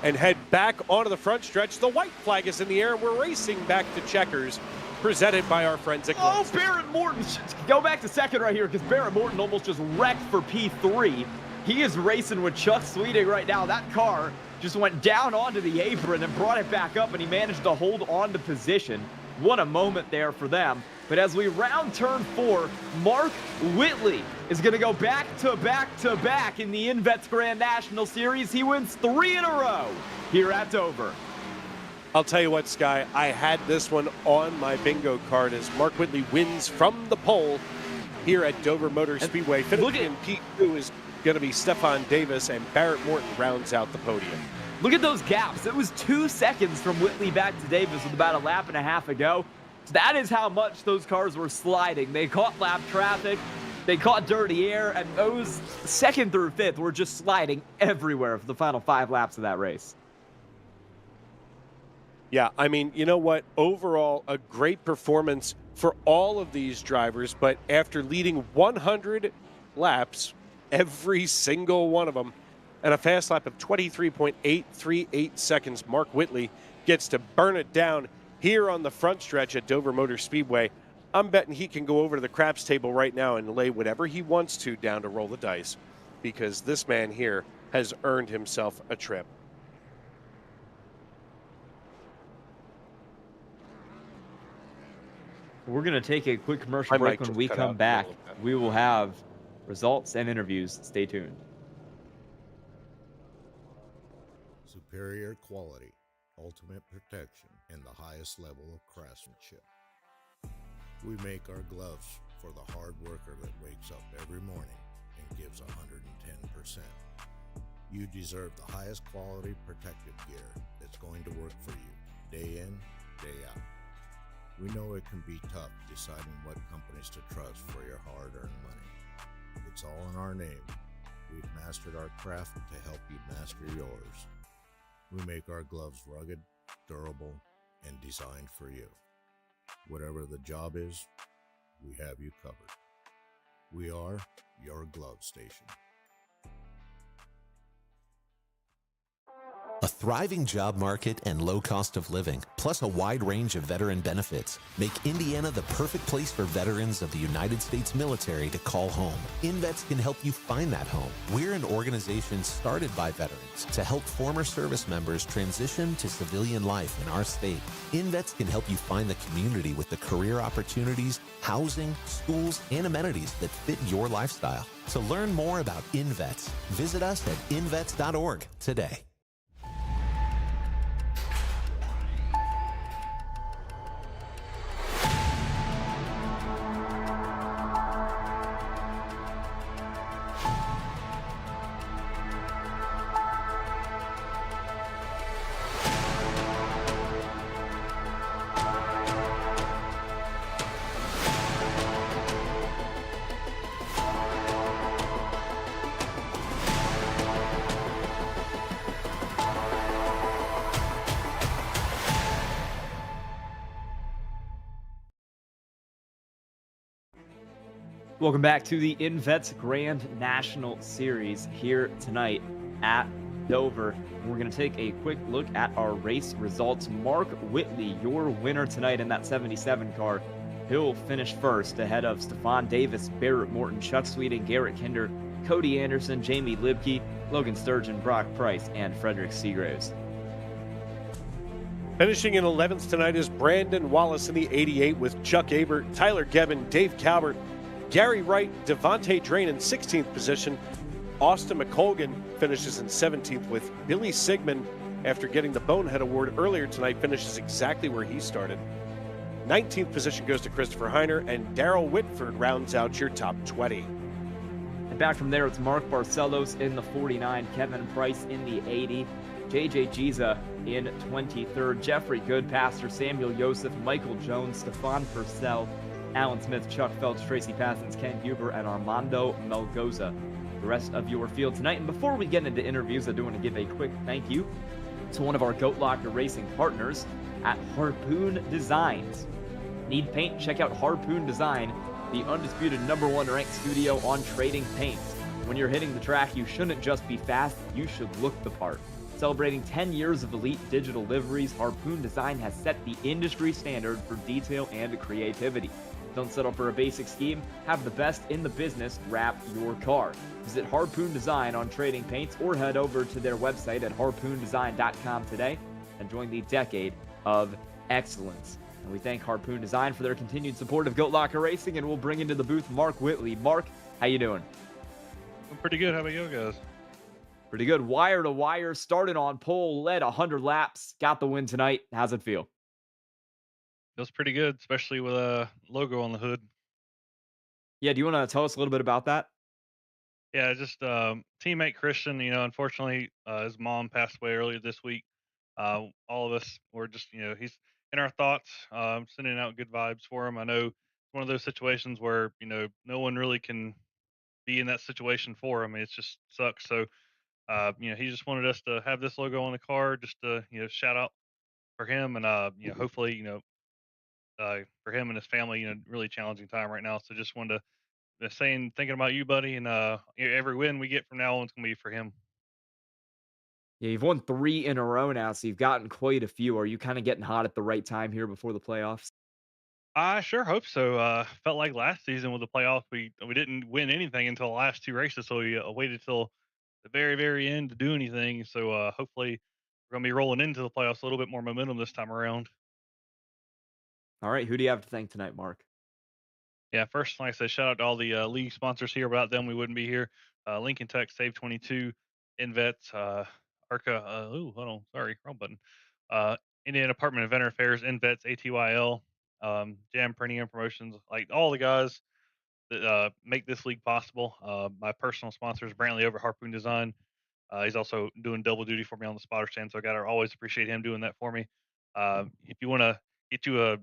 Speaker 5: and head back onto the front stretch. The white flag is in the air, and we're racing back to checkers, presented by our friends at
Speaker 4: Oh,
Speaker 5: Gloves.
Speaker 4: Barrett Morton. Go back to second right here because Barrett Morton almost just wrecked for P3. He is racing with Chuck Sweeting right now. That car just went down onto the apron and brought it back up, and he managed to hold on to position. What a moment there for them. But as we round turn 4, Mark Whitley is going to go back to back to back in the INVETS Grand National Series. He wins 3 in a row here at Dover.
Speaker 5: I'll tell you what, Sky, I had this one on my bingo card as Mark Whitley wins from the pole here at Dover Motor Speedway. Finishing in P2 is going to be Stefan Davis, and Barrett Morton rounds out the podium.
Speaker 4: Look at those gaps. It was 2 seconds from Whitley back to Davis with about a lap and a half ago. So that is how much those cars were sliding. They caught lap traffic, they caught dirty air, and those 2nd through 5th were just sliding everywhere for the final 5 laps of that race.
Speaker 5: Yeah, I mean, you know what? Overall, a great performance for all of these drivers, but after leading 100 laps, every single one of them, and a fast lap of 23.838 seconds, Mark Whitley gets to burn it down here on the front stretch at Dover Motor Speedway. I'm betting he can go over to the craps table right now and lay whatever he wants to down to roll the dice, because this man here has earned himself a trip.
Speaker 4: We're going to take a quick commercial break. When we come back, we will have results and interviews. Stay tuned.
Speaker 6: Superior quality, ultimate protection, and the highest level of craftsmanship. We make our gloves for the hard worker that wakes up every morning and gives 110%. You deserve the highest quality protective gear that's going to work for you, day in, day out. We know it can be tough deciding what companies to trust for your hard-earned money. It's all in our name. We've mastered our craft to help you master yours. We make our gloves rugged, durable, and designed for you. Whatever the job is, we have you covered. We are your glove station.
Speaker 7: A thriving job market and low cost of living, plus a wide range of veteran benefits, make Indiana the perfect place for veterans of the United States military to call home. INVETS can help you find that home. We're an organization started by veterans to help former service members transition to civilian life in our state. INVETS can help you find the community with the career opportunities, housing, schools, and amenities that fit your lifestyle. To learn more about INVETS, visit us at invets.org today.
Speaker 4: Welcome back to the INVETS Grand National Series here tonight at Dover. We're going to take a quick look at our race results. Mark Whitley, your winner tonight in that 77 car. He'll finish first ahead of Stefan Davis, Barrett Morton, Chuck Sweeting, Garrett Kinder, Cody Anderson, Jamie Libke, Logan Sturgeon, Brock Price, and Frederick Seagraves.
Speaker 5: Finishing in 11th tonight is Brandon Wallace in the 88 with Chuck Abert, Tyler Gebbin, Dave Calvert, Gary Wright, Devontae Drain in 16th position. Austin McColgan finishes in 17th with Billy Sigmund, after getting the Bonehead Award earlier tonight, finishes exactly where he started. 19th position goes to Christopher Heiner, and Darrell Whitford rounds out your top 20.
Speaker 4: And back from there, it's Mark Barcelos in the 49, Kevin Price in the 80, JJ Giza in 23rd, Jeffrey Goodpaster, Samuel Yosef, Michael Jones, Stefan Purcell, Alan Smith, Chuck Phelps, Tracy Passons, Ken Huber, and Armando Melgoza. The rest of your field tonight. And before we get into interviews, I do want to give a quick thank you to one of our Goat Locker Racing partners at Harpoon Designs. Need paint? Check out Harpoon Design the undisputed #1 ranked studio on trading paints. When you're hitting the track, you shouldn't just be fast, you should look the part. Celebrating 10 years of elite digital liveries, Harpoon Design has set the industry standard for detail and creativity. Don't settle for a basic scheme, have the best in the business wrap your car. Visit Harpoon Design on Trading Paints or head over to their website at harpoondesign.com today and join the decade of excellence. And we thank Harpoon Design for their continued support of Goat Locker Racing, and we'll bring into the booth Mark Whitley. Mark, how you doing?
Speaker 8: I'm pretty good. How about you guys?
Speaker 4: Pretty good. Wire to wire, started on pole, led 100 laps, got the win tonight. How's it feel?
Speaker 8: Feels pretty good, especially with a logo on the hood.
Speaker 4: Yeah, do you want to tell us a little bit about that?
Speaker 8: Yeah, just teammate Christian. Unfortunately, his mom passed away earlier this week. All of us were just, he's in our thoughts. Sending out good vibes for him. I know it's one of those situations where no one really can be in that situation for him. It just sucks. So, he just wanted us to have this logo on the car, just to shout out for him, and hopefully, for him and his family, really challenging time right now. So just wanted to saying thinking about you, buddy, and every win we get from now on is gonna be for him.
Speaker 4: Yeah, you've won 3 in a row now, so you've gotten quite a few. Are you kinda getting hot at the right time here before the playoffs?
Speaker 8: I sure hope so. Felt like last season with the playoffs, we didn't win anything until the last two races, so we waited till the very very end to do anything. So hopefully we're gonna be rolling into the playoffs a little bit more momentum this time around.
Speaker 4: Alright, who do you have to thank tonight, Mark?
Speaker 8: Yeah, first, like I said, shout out to all the league sponsors here. Without them, we wouldn't be here. Lincoln Tech, Save 22, INVETS, ARCA. Hold on. Sorry, wrong button. Uh, Indiana Department of Veteran Affairs, INVETS, ATYL, Jam Printing and Promotions, like all the guys that make this league possible. My personal sponsor is Brantley over at Harpoon Design. He's also doing double duty for me on the spotter stand, so I gotta always appreciate him doing that for me. If you want to get you a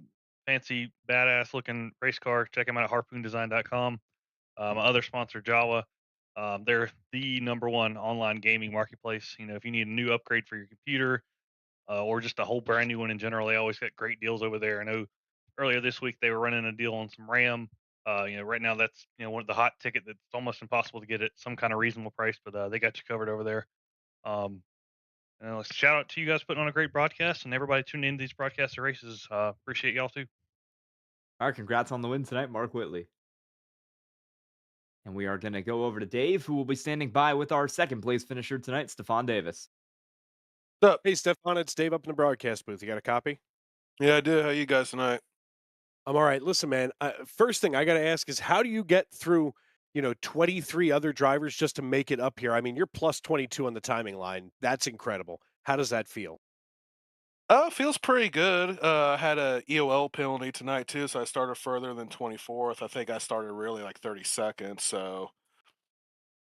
Speaker 8: fancy, badass looking race car, check him out at harpoondesign.com. My other sponsor, Jawa, they're the #1 online gaming marketplace. If you need a new upgrade for your computer or just a whole brand new one in general, they always got great deals over there. I know earlier this week they were running a deal on some RAM. Right now that's one of the hot ticket that's almost impossible to get at some kind of reasonable price, but they got you covered over there. Um, Shout out to you guys putting on a great broadcast and everybody tuning in to these broadcasts and races. Appreciate y'all too.
Speaker 4: Alright, congrats on the win tonight, Mark Whitley. And we are gonna go over to Dave, who will be standing by with our second place finisher tonight, Stephon Davis.
Speaker 5: What's up? Hey, Stefan, it's Dave up in the broadcast booth. You got a copy?
Speaker 9: Yeah, I do. How you guys tonight?
Speaker 5: I'm all right. Listen, man, first thing I got to ask is how do you get through, 23 other drivers just to make it up here? I mean, you're plus 22 on the timing line. That's incredible. How does that feel?
Speaker 9: Feels pretty good. I had a EOL penalty tonight too, so I started further than 24th. I think I started really like 32nd. So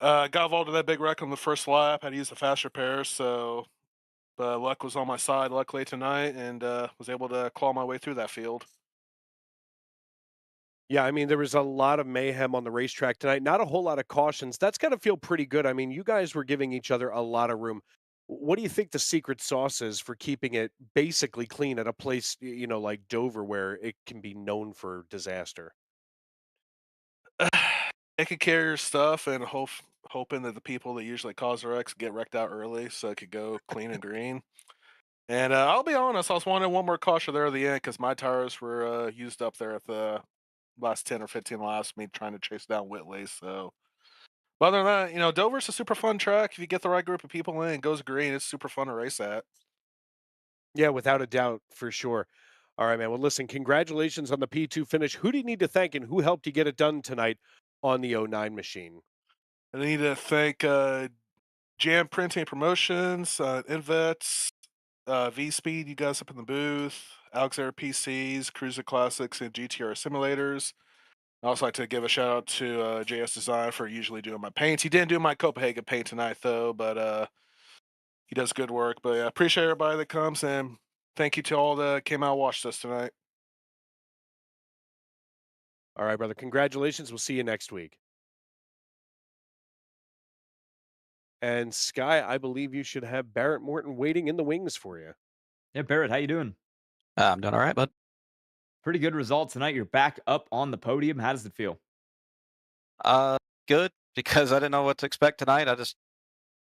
Speaker 9: got involved in that big wreck on the first lap. Had to use the fast repairs, so but luck was on my side luckily tonight, and was able to claw my way through that field.
Speaker 5: Yeah, I mean, there was a lot of mayhem on the racetrack tonight. Not a whole lot of cautions. That's got to feel pretty good. I mean, you guys were giving each other a lot of room. What do you think the secret sauce is for keeping it basically clean at a place, like Dover, where it can be known for disaster?
Speaker 9: Taking care of your stuff and hoping that the people that usually cause the wrecks get wrecked out early, so it could go clean and green. And I'll be honest, I was wanting one more caution there at the end because my tires were used up there at the last 10 or 15 laps, me trying to chase down Whitley. So, but other than that, Dover's a super fun track. If you get the right group of people in and goes green, it's super fun to race at.
Speaker 5: Yeah, without a doubt, for sure. All right, man. Well, listen, congratulations on the P2 finish. Who do you need to thank and who helped you get it done tonight on the '09 machine?
Speaker 9: And I need to thank Jam Printing Promotions, INVETS, V Speed, you guys up in the booth, Alexander PCs, Cruiser Classics, and GTR Simulators. I also like to give a shout out to JS Design for usually doing my paints. He didn't do my Copenhagen paint tonight though, but he does good work. But yeah, appreciate everybody that comes, and thank you to all that came out and watched us tonight.
Speaker 5: All right, brother. Congratulations. We'll see you next week. And Sky, I believe you should have Barrett Morton waiting in the wings for you.
Speaker 4: Yeah, Barrett, how you doing?
Speaker 10: I'm doing all right, bud.
Speaker 4: Pretty good result tonight. You're back up on the podium. How does it feel?
Speaker 10: Uh, Good because I didn't know what to expect tonight. I just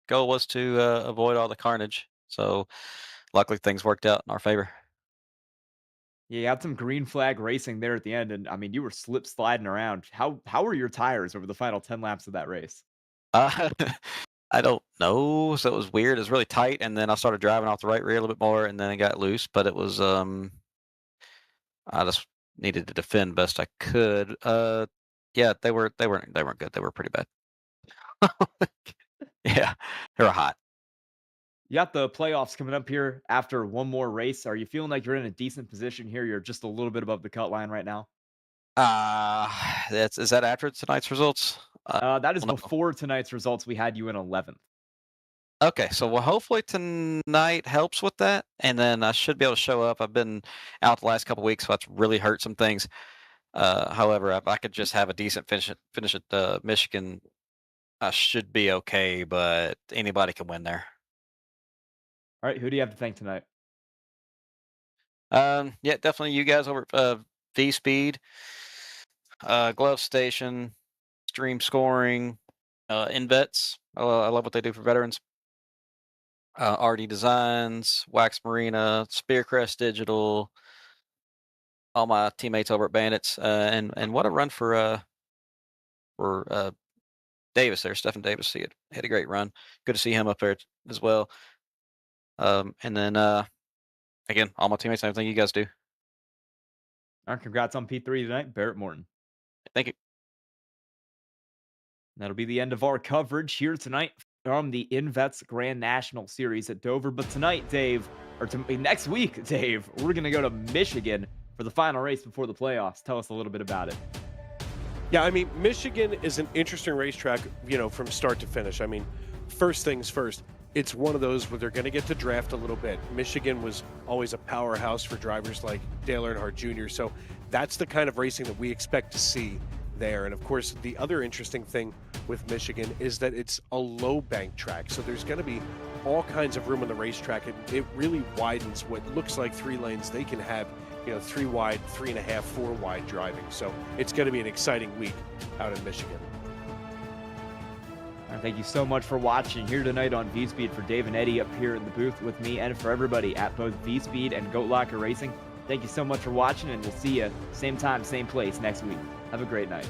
Speaker 10: goal was to avoid all the carnage. So luckily things worked out in our favor.
Speaker 4: Yeah, you had some green flag racing there at the end, and I mean, you were slip sliding around. How were your tires over the final 10 laps of that race?
Speaker 10: Uh, I don't know. So it was weird. It was really tight, and then I started driving off the right rear a little bit more, and then it got loose. But it was I just needed to defend best I could. Yeah, they weren't good. They were pretty bad. Yeah, they were hot.
Speaker 4: You got the playoffs coming up here after one more race. Are you feeling like you're in a decent position here? You're just a little bit above the cut line right now.
Speaker 10: That's is that after tonight's results?
Speaker 4: That is
Speaker 10: Well, no.
Speaker 4: before tonight's results. We had you in 11th.
Speaker 10: Okay, so well, hopefully tonight helps with that, and then I should be able to show up. I've been out the last couple weeks, so that's really hurt some things. However, if I could just have a decent finish at Michigan, I should be okay. But anybody can win there.
Speaker 4: All right, who do you have to thank tonight?
Speaker 10: Yeah, definitely you guys over at V Speed, Glove Station, Stream Scoring, INVETS. I love what they do for veterans. RD Designs, Wax Marina, Spearcrest Digital, all my teammates over at Bandits, and what a run for Davis there, Stephen Davis. He had a great run. Good to see him up there as well. And then again, all my teammates, everything you guys do.
Speaker 4: All right, congrats on P3 tonight, Barrett Morton.
Speaker 10: Thank you.
Speaker 4: That'll be the end of our coverage here tonight from the INVETS Grand National Series at Dover. But tonight, Dave, next week, Dave, we're going to go to Michigan for the final race before the playoffs. Tell us a little bit about it.
Speaker 5: Yeah, I mean, Michigan is an interesting racetrack, from start to finish. I mean, first things first, it's one of those where they're going to get to draft a little bit. Michigan was always a powerhouse for drivers like Dale Earnhardt Jr., so that's the kind of racing that we expect to see there. And of course, the other interesting thing with Michigan is that it's a low bank track, so there's going to be all kinds of room on the racetrack, and it really widens what looks like 3 lanes. They can have 3 wide, 3.5, 4 wide driving. So it's going to be an exciting week out in Michigan.
Speaker 4: And thank you so much for watching here tonight on V-Speed. For Dave and Eddie up here in the booth with me, and for everybody at both V-Speed and Goat Locker Racing, thank you so much for watching, and we'll see you same time, same place next week. Have a great night.